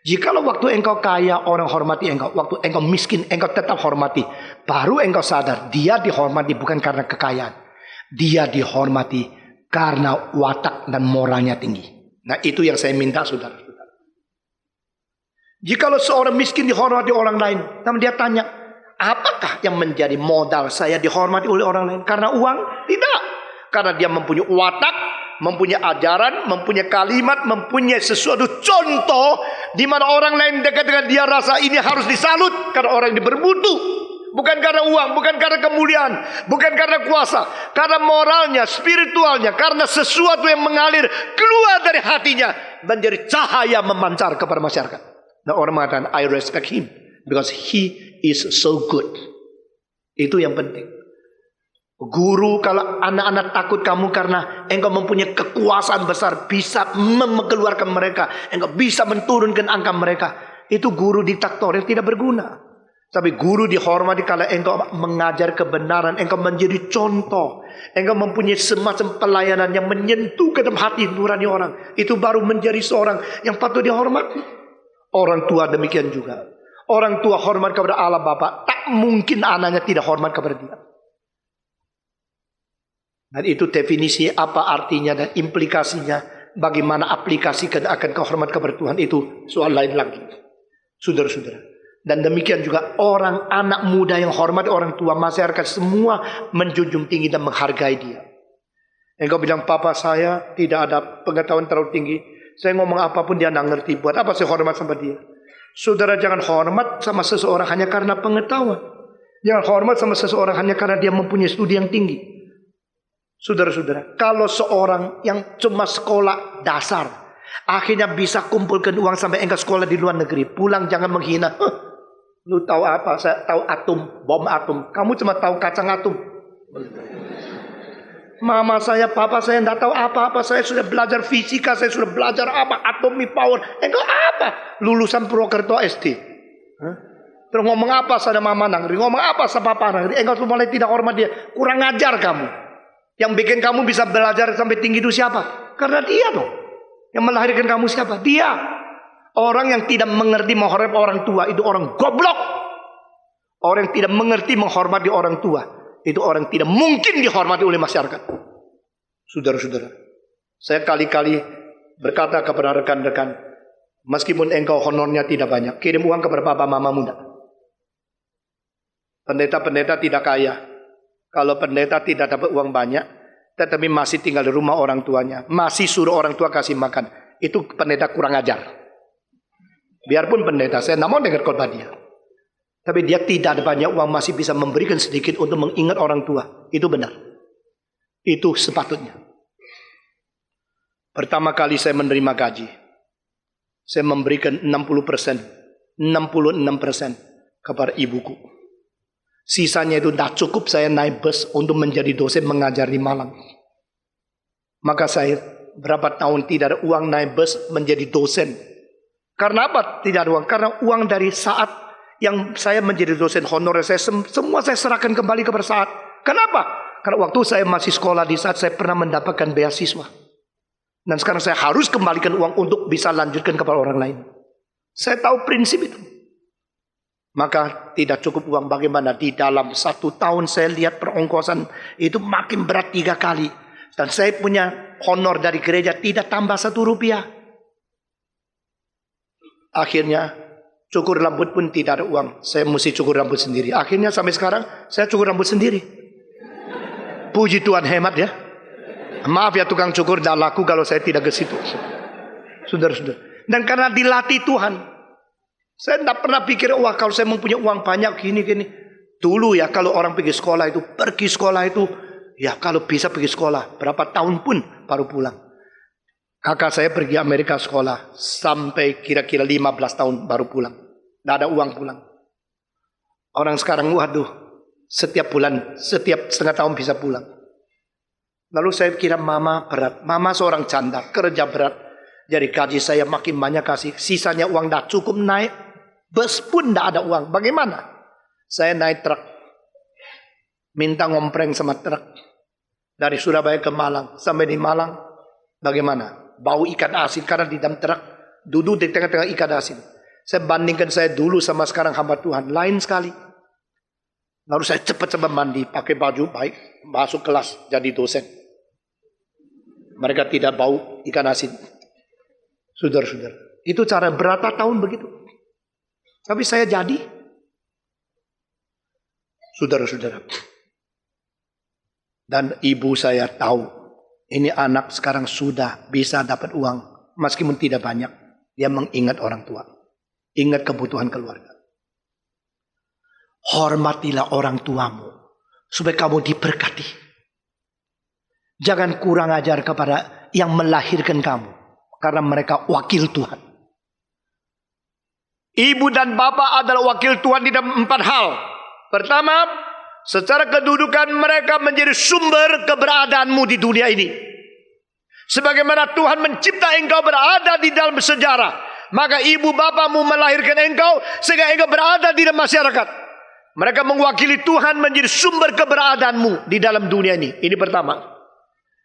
Jikalau waktu engkau kaya orang hormati engkau, waktu engkau miskin engkau tetap hormati, baru engkau sadar dia dihormati bukan karena kekayaan. Dia dihormati karena watak dan moralnya tinggi. Nah itu yang saya minta saudara-saudara. Jikalau seorang miskin dihormati orang lain, namun dia tanya, apakah yang menjadi modal saya dihormati oleh orang lain? Karena uang? Tidak. Karena dia mempunyai watak, mempunyai ajaran, mempunyai kalimat, mempunyai sesuatu contoh di mana orang lain dekat dengan dia rasa ini harus disalut karena orang ini bermutu. Bukan karena uang, bukan karena kemuliaan, bukan karena kuasa, karena moralnya, spiritualnya, karena sesuatu yang mengalir keluar dari hatinya menjadi cahaya memancar kepada masyarakat. Nah orang mengatakan I respect him because he is so good. Itu yang penting. Guru, kalau anak-anak takut kamu karena engkau mempunyai kekuasaan besar, bisa mengeluarkan mereka, engkau bisa menurunkan angka mereka, itu guru diktator yang tidak berguna. Tapi guru dihormati kalau engkau mengajar kebenaran, engkau menjadi contoh, engkau mempunyai semacam pelayanan yang menyentuh ke dalam hati nurani orang. Itu baru menjadi seorang yang patut dihormati. Orang tua demikian juga. Orang tua hormat kepada Allah Bapa, tak mungkin anaknya tidak hormat kepada dia. Dan itu definisi apa artinya dan implikasinya, bagaimana aplikasikan akan kehormat kepada Tuhan, itu soal lain lagi. Saudara-saudara. Dan demikian juga orang anak muda yang hormat orang tua, masyarakat semua menjunjung tinggi dan menghargai dia. Engkau bilang papa saya tidak ada pengetahuan terlalu tinggi, saya ngomong apapun dia tidak ngerti, buat apa saya hormat sama dia? Saudara jangan hormat sama seseorang hanya karena pengetahuan. Jangan hormat sama seseorang hanya karena dia mempunyai studi yang tinggi. Saudara-saudara, kalau seorang yang cuma sekolah dasar akhirnya bisa kumpulkan uang sampai engkau sekolah di luar negeri, pulang jangan menghina. Lu tahu apa? Saya tahu atom, bom atom. Kamu cuma tahu kacang atom. Mama saya, papa saya tidak tahu apa-apa. Saya sudah belajar fisika, saya sudah belajar apa? Atomic power. Engkau apa? Lulusan Purwokerto SD. Terus ngomong apa sama mama nangri? Ngomong apa sama papa nangri? Engkau mulai tidak hormat dia. Kurang ajar kamu. Yang bikin kamu bisa belajar sampai tinggi itu siapa? Karena dia dong. Yang melahirkan kamu siapa? Dia. Orang yang tidak mengerti menghormati orang tua itu orang goblok. Orang yang tidak mengerti menghormati orang tua itu orang tidak mungkin dihormati oleh masyarakat. Saudara-saudara, saya kali-kali berkata kepada rekan-rekan, meskipun engkau honornya tidak banyak, kirim uang kepada papa mamamu enggak. Pendeta-pendeta tidak kaya. Kalau pendeta tidak dapat uang banyak, tetapi masih tinggal di rumah orang tuanya, masih suruh orang tua kasih makan, itu pendeta kurang ajar. Biarpun pendeta, saya tidak mau dengar khotbah dia, tapi dia tidak ada banyak uang, masih bisa memberikan sedikit untuk mengingat orang tua. Itu benar. Itu sepatutnya. Pertama kali saya menerima gaji, saya memberikan 60%, 66% kepada ibuku. Sisanya itu tidak cukup saya naik bus untuk menjadi dosen mengajar di Malang. Maka saya berapa tahun tidak ada uang naik bus menjadi dosen. Karena apa tidak ada uang? Karena uang dari saat yang saya menjadi dosen honorer, saya semua saya serahkan kembali kepada saat. Kenapa? Karena waktu saya masih sekolah di saat saya pernah mendapatkan beasiswa. Dan sekarang saya harus kembalikan uang untuk bisa lanjutkan kepada orang lain. Saya tahu prinsip itu. Maka tidak cukup uang. Bagaimana di dalam 1 tahun saya lihat perongkosan itu makin berat 3 kali. Dan saya punya honor dari gereja tidak tambah 1 rupiah. Akhirnya cukur rambut pun tidak ada uang. Saya mesti cukur rambut sendiri. Akhirnya sampai sekarang saya cukur rambut sendiri. Puji Tuhan, hemat ya. Maaf ya tukang cukur, tidak laku kalau saya tidak ke situ. Saudara-saudara. Dan karena dilatih Tuhan, saya tidak pernah pikir, wah kalau saya mempunyai uang banyak gini-gini. Dulu ya kalau orang pergi sekolah itu, ya kalau bisa pergi sekolah, berapa tahun pun baru pulang. Kakak saya pergi Amerika sekolah, sampai kira-kira 15 tahun baru pulang. Tidak ada uang pulang. Orang sekarang, waduh, setiap bulan, setiap setengah tahun bisa pulang. Lalu saya kira mama berat. Mama seorang janda, kerja berat. Jadi gaji saya makin banyak kasih. Sisanya uang tidak cukup naik. Bus pun tidak ada uang. Bagaimana? Saya naik truk. Minta ngompreng sama truk. Dari Surabaya ke Malang. Sampai di Malang. Bagaimana? Bau ikan asin. Karena di dalam truk duduk di tengah-tengah ikan asin. Saya bandingkan saya dulu sama sekarang hamba Tuhan. Lain sekali. Lalu saya cepat-cepat mandi. Pakai baju baik. Masuk kelas jadi dosen. Mereka tidak bau ikan asin. Saudara-saudara, itu cara berapa tahun begitu. Tapi saya jadi. Saudara-saudara. Dan ibu saya tahu. Ini anak sekarang sudah bisa dapat uang. Meskipun tidak banyak. Dia mengingat orang tua. Ingat kebutuhan keluarga. Hormatilah orang tuamu. Supaya kamu diberkati. Jangan kurang ajar kepada yang melahirkan kamu. Karena mereka wakil Tuhan. Ibu dan bapak adalah wakil Tuhan di dalam 4 hal. Pertama, secara kedudukan mereka menjadi sumber keberadaanmu di dunia ini. Sebagaimana Tuhan mencipta engkau berada di dalam sejarah, maka ibu bapamu melahirkan engkau sehingga engkau berada di dalam masyarakat. Mereka mewakili Tuhan menjadi sumber keberadaanmu di dalam dunia ini. Ini pertama.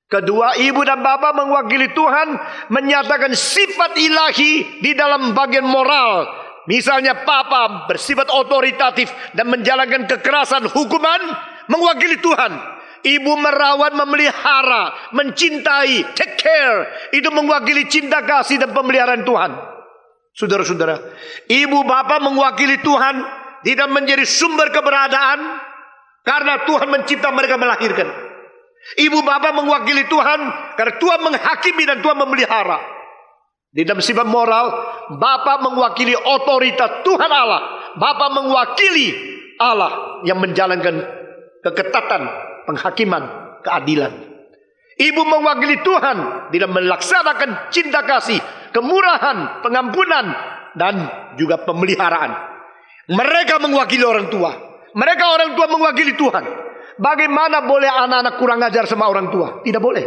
Kedua, ibu dan bapak mewakili Tuhan menyatakan sifat ilahi di dalam bagian moral. Misalnya papa bersifat otoritatif dan menjalankan kekerasan hukuman, mewakili Tuhan. Ibu merawat, memelihara, mencintai, take care. Itu mewakili cinta kasih dan pemeliharaan Tuhan. Saudara-saudara, ibu bapak mewakili Tuhan tidak menjadi sumber keberadaan karena Tuhan mencipta mereka melahirkan. Ibu bapak mewakili Tuhan karena Tuhan menghakimi dan Tuhan memelihara. Di dalam sifat moral, bapak mewakili otoritas Tuhan Allah. Bapak mewakili Allah yang menjalankan keketatan, penghakiman, keadilan. Ibu mewakili Tuhan di dalam melaksanakan cinta kasih, kemurahan, pengampunan, dan juga pemeliharaan. Mereka mewakili orang tua. Mereka orang tua mewakili Tuhan. Bagaimana boleh anak-anak kurang ajar sama orang tua? Tidak boleh.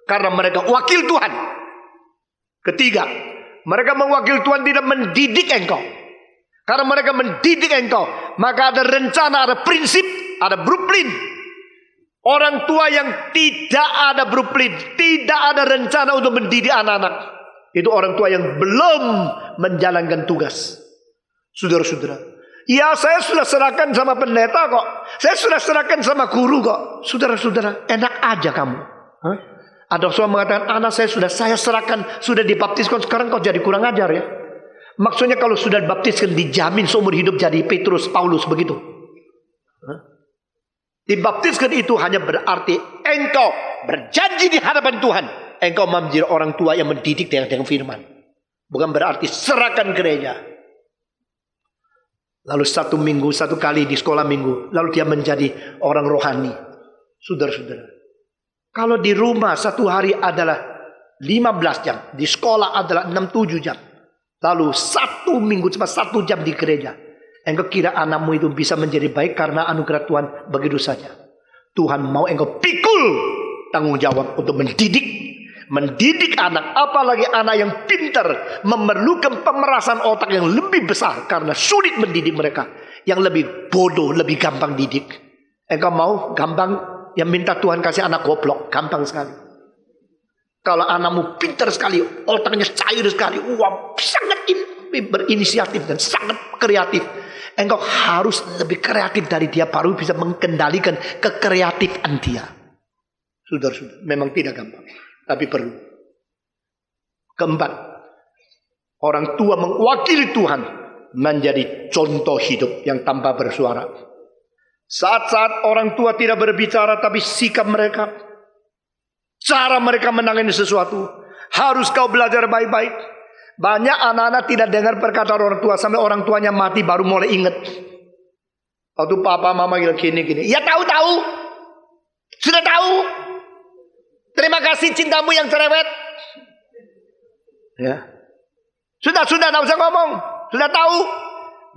Karena mereka wakil Tuhan. Ketiga, mereka mewakili Tuhan tidak mendidik engkau. Karena mereka mendidik engkau, maka ada rencana, ada prinsip, ada blueprint. Orang tua yang tidak ada blueprint, tidak ada rencana untuk mendidik anak-anak, itu orang tua yang belum menjalankan tugas. Saudara-saudara, ya saya sudah serahkan sama pendeta kok. Saya sudah serahkan sama guru kok. Saudara-saudara, enak aja kamu. Ada seorang mengatakan, anak saya serahkan, sudah dibaptiskan, sekarang kau jadi kurang ajar ya. Maksudnya kalau sudah dibaptiskan dijamin seumur hidup jadi Petrus, Paulus begitu. Dibaptiskan itu hanya berarti engkau berjanji di hadapan Tuhan, engkau menjadi orang tua yang mendidik dengan firman. Bukan berarti serahkan gereja. Lalu satu kali di sekolah minggu, lalu dia menjadi orang rohani. Saudara-saudara, kalau di rumah satu hari adalah 15 jam, di sekolah adalah 6-7 jam. Lalu satu minggu cuma 1 jam di gereja. Engkau kira anakmu itu bisa menjadi baik karena anugerah Tuhan begitu saja. Tuhan mau engkau pikul tanggung jawab untuk mendidik anak, apalagi anak yang pintar, memerlukan pemerasan otak yang lebih besar karena sulit mendidik mereka. Yang lebih bodoh, lebih gampang didik. Engkau mau gampang yang minta Tuhan kasih anak goblok, gampang sekali. Kalau anakmu pintar sekali, otaknya cair sekali, sangat berinisiatif dan sangat kreatif, engkau harus lebih kreatif dari dia baru bisa mengendalikan kekreatifan dia. Saudara-saudara, memang tidak gampang, tapi perlu. Keempat, orang tua mewakili Tuhan menjadi contoh hidup yang tanpa bersuara. Saat-saat orang tua tidak berbicara, tapi sikap mereka, cara mereka menangani sesuatu, harus kau belajar baik-baik. Banyak anak-anak tidak dengar perkataan orang tua sampai orang tuanya mati baru mulai ingat. Waktu papa mama gini. Ya tahu. Sudah tahu. Terima kasih cintamu yang cerewet. Ya. Sudah tidak usah ngomong. Sudah tahu.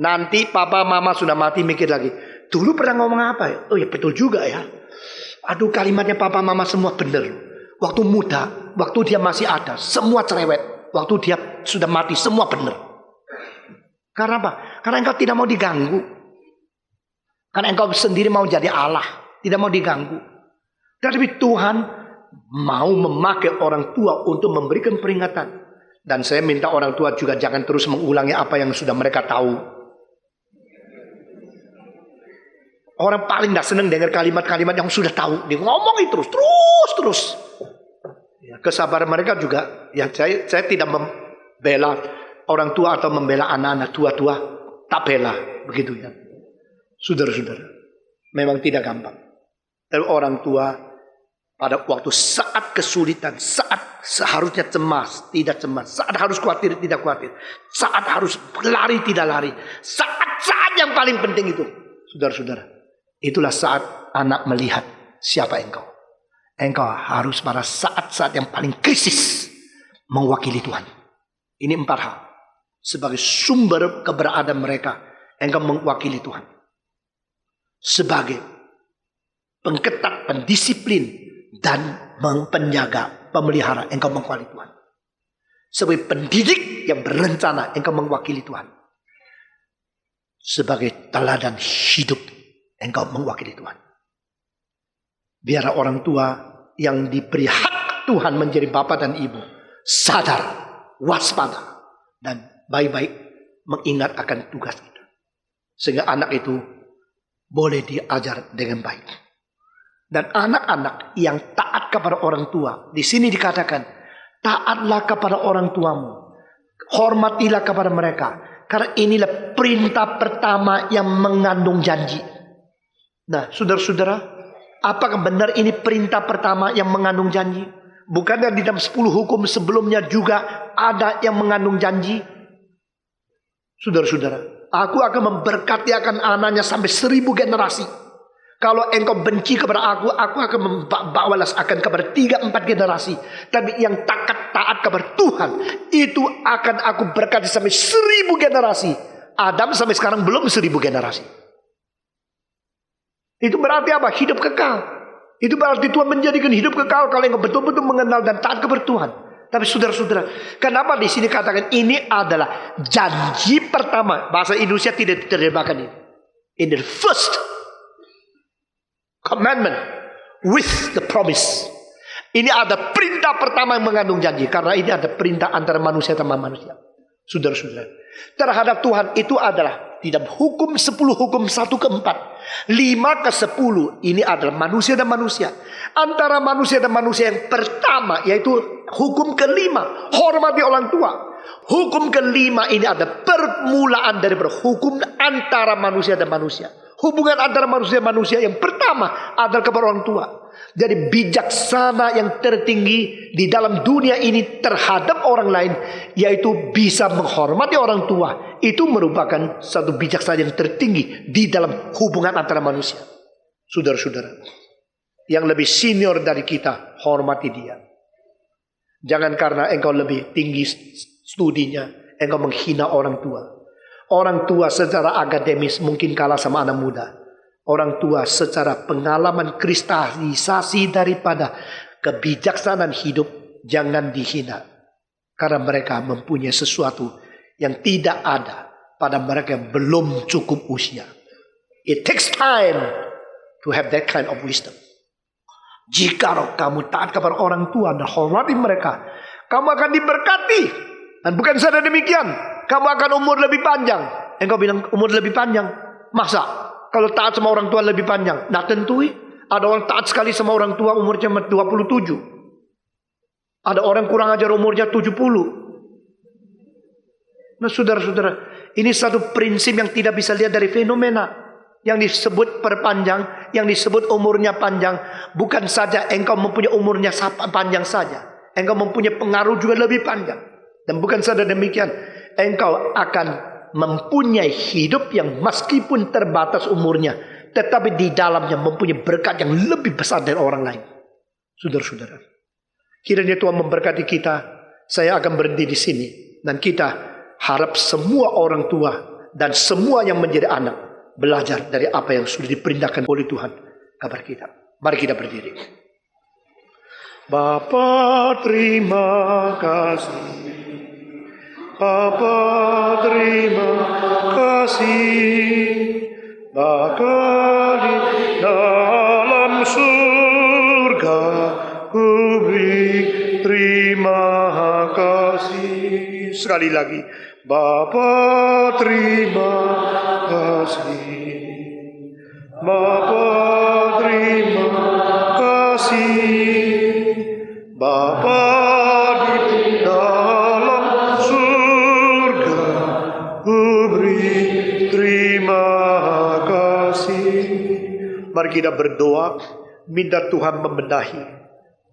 Nanti papa mama sudah mati mikir lagi. Dulu pernah ngomong apa ya? Oh ya betul juga ya. Aduh, kalimatnya papa mama semua benar. Waktu muda, waktu dia masih ada, semua cerewet. Waktu dia sudah mati, semua benar. Karena apa? Karena engkau tidak mau diganggu. Karena engkau sendiri mau jadi Allah, tidak mau diganggu. Tapi Tuhan mau memakai orang tua untuk memberikan peringatan. Dan saya minta orang tua juga jangan terus mengulangi apa yang sudah mereka tahu. Orang paling tidak senang dengar kalimat-kalimat yang sudah tahu. Dia ngomongin terus. Ya, kesabaran mereka juga. Ya, saya tidak membela orang tua atau membela anak-anak tua-tua. Tak bela. Begitu ya. Saudara-saudara, memang tidak gampang. Tapi orang tua pada waktu saat kesulitan, saat seharusnya cemas, tidak cemas. Saat harus khawatir, tidak khawatir. Saat harus lari, tidak lari. Saat-saat yang paling penting itu. Saudara-saudara. Itulah saat anak melihat siapa engkau. Engkau harus pada saat-saat yang paling krisis mewakili Tuhan. Ini 4 hal. Sebagai sumber keberadaan mereka, engkau mewakili Tuhan. Sebagai pengketat, pendisiplin, dan penjaga, pemelihara, engkau mewakili Tuhan. Sebagai pendidik yang berencana, engkau mewakili Tuhan. Sebagai teladan hidup, engkau mewakili Tuhan. Biar orang tua yang diberi hak Tuhan menjadi bapa dan ibu sadar, waspada, dan baik-baik mengingat akan tugas kita. Sehingga anak itu boleh diajar dengan baik. Dan anak-anak yang taat kepada orang tua, di sini dikatakan, taatlah kepada orang tuamu, hormatilah kepada mereka, karena inilah perintah pertama yang mengandung janji. Nah, saudara-saudara, apakah benar ini perintah pertama yang mengandung janji? Bukankah di dalam 10 hukum sebelumnya juga ada yang mengandung janji? Saudara-saudara, aku akan memberkati akan anaknya sampai 1000 generasi. Kalau engkau benci kepada aku akan membalas akan kepada 3-4 generasi. Tapi yang taat kepada Tuhan, itu akan aku berkati sampai 1000 generasi. Adam sampai sekarang belum 1000 generasi. Itu berarti apa? Hidup kekal. Itu berarti Tuhan menjadikan hidup kekal kalau engkau betul-betul mengenal dan taat kepada Tuhan. Tapi saudara-saudara, kenapa di sini katakan ini adalah janji pertama? Bahasa Indonesia tidak diterjemahkan ini. In the first commandment with the promise. Ini ada perintah pertama yang mengandung janji. Karena ini ada perintah antara manusia sama manusia. Saudara-saudara, terhadap Tuhan itu adalah di dalam hukum 10 hukum 1-4, 5-10 ini adalah manusia dan manusia. Antara manusia dan manusia yang pertama yaitu hukum kelima, hormati orang tua. Hukum kelima ini ada permulaan dari hukum antara manusia dan manusia. Hubungan antara manusia dan manusia yang pertama adalah kepada orang tua. Jadi bijaksana yang tertinggi di dalam dunia ini terhadap orang lain yaitu bisa menghormati orang tua. Itu merupakan satu bijaksana yang tertinggi di dalam hubungan antara manusia. Saudara-saudara, yang lebih senior dari kita, hormati dia. Jangan karena engkau lebih tinggi studinya, engkau menghina orang tua. Orang tua secara akademis mungkin kalah sama anak muda. Orang tua secara pengalaman kristalisasi daripada kebijaksanaan hidup jangan dihina. Karena mereka mempunyai sesuatu yang tidak ada pada mereka yang belum cukup usia. It takes time to have that kind of wisdom. Jika kamu taat kepada orang tua dan hormati mereka, kamu akan diberkati. Dan bukan saja demikian, kamu akan umur lebih panjang. Engkau bilang umur lebih panjang. Masa? Kalau taat sama orang tua lebih panjang? Nah tentu ada orang taat sekali sama orang tua umurnya 27. Ada orang kurang ajar umurnya 70. Nah saudara-saudara, ini satu prinsip yang tidak bisa lihat dari fenomena. Yang disebut perpanjang, yang disebut umurnya panjang. Bukan saja engkau mempunyai umurnya panjang saja. Engkau mempunyai pengaruh juga lebih panjang. Dan bukan saja demikian, engkau akan mempunyai hidup yang meskipun terbatas umurnya, tetapi di dalamnya mempunyai berkat yang lebih besar dari orang lain. Saudara-saudara, kiranya Tuhan memberkati kita. Saya akan berhenti di sini. Dan kita harap semua orang tua dan semua yang menjadi anak belajar dari apa yang sudah diperintahkan oleh Tuhan kepada kita. Mari kita berdiri. Bapa, terima kasih. Bapa, terima kasih. Bapa di dalam surga, ku beri terima kasih. Sekali lagi, Bapa, terima kasih. Bapa, terima kasih. Bapa di dalam surga, ku beri terima kasih. Mari kita berdoa, minta Tuhan membenahi,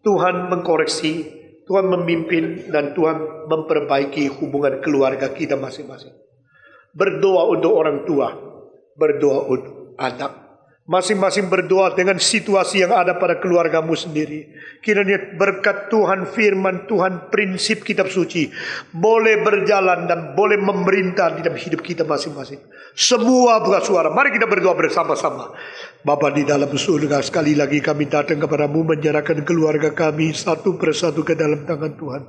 Tuhan mengkoreksi, Tuhan memimpin, dan Tuhan memperbaiki hubungan keluarga kita masing-masing. Berdoa untuk orang tua, berdoa untuk anak. Masing-masing berdoa dengan situasi yang ada pada keluargamu sendiri. Kiranya berkat Tuhan, firman Tuhan, prinsip kitab suci boleh berjalan dan boleh memerintah di dalam hidup kita masing-masing. Semua buka suara, mari kita berdoa bersama-sama. Bapa di dalam surga, sekali lagi kami datang kepadamu menyerahkan keluarga kami satu persatu ke dalam tangan Tuhan.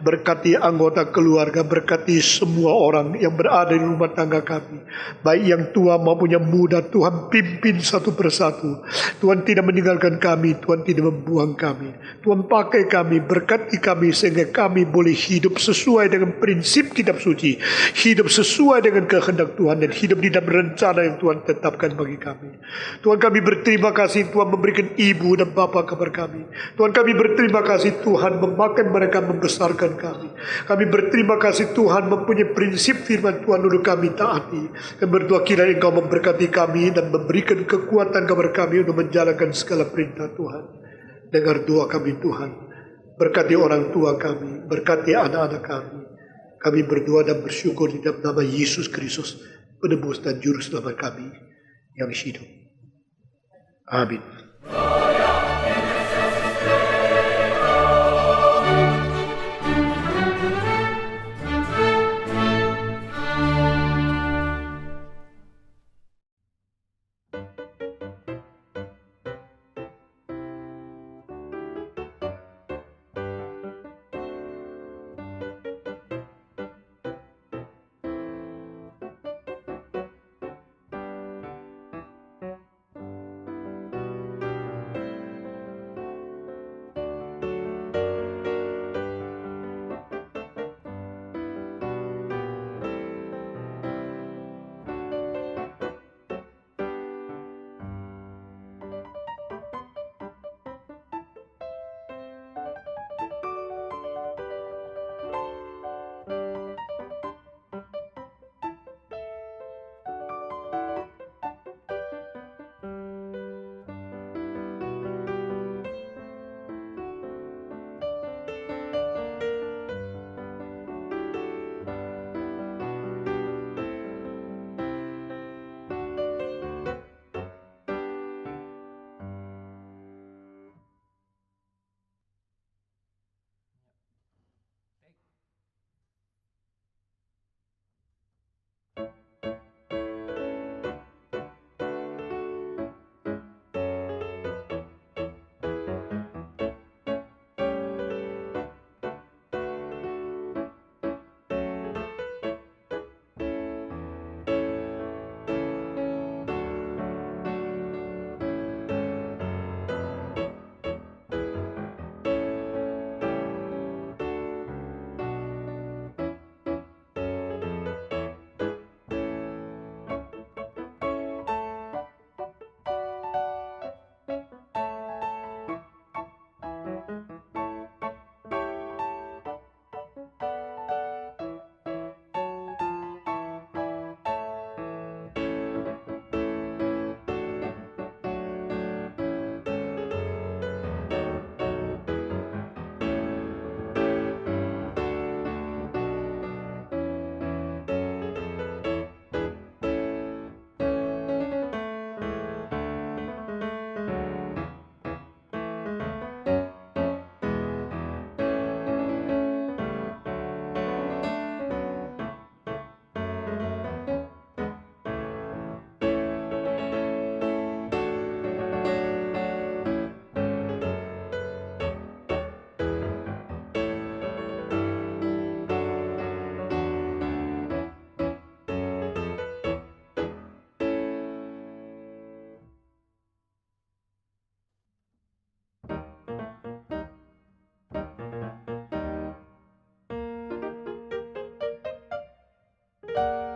Berkati anggota keluarga, berkati semua orang yang berada di rumah tangga kami, baik yang tua maupun yang muda. Tuhan pimpin satu persatu. Tuhan tidak meninggalkan kami, Tuhan tidak membuang kami. Tuhan pakai kami, berkati kami sehingga kami boleh hidup sesuai dengan prinsip kitab suci, hidup sesuai dengan kehendak Tuhan, dan hidup di dalam rencana yang Tuhan tetapkan bagi kami. Tuhan, kami berterima kasih Tuhan memberikan ibu dan bapa kepada kami. Tuhan, kami berterima kasih Tuhan memakan mereka, membesarkan kami. Kami berterima kasih Tuhan mempunyai prinsip firman Tuhan untuk kami taati. Kami berdoa kiranya Engkau memberkati kami dan memberikan kekuatan kepada kami untuk menjalankan segala perintah Tuhan. Dengar doa kami Tuhan. Berkati orang tua kami, berkati anak-anak kami. Kami berdoa dan bersyukur di dalam nama Yesus Kristus, penebus dan juru selamat kami yang hidup. Amin. Tuhan.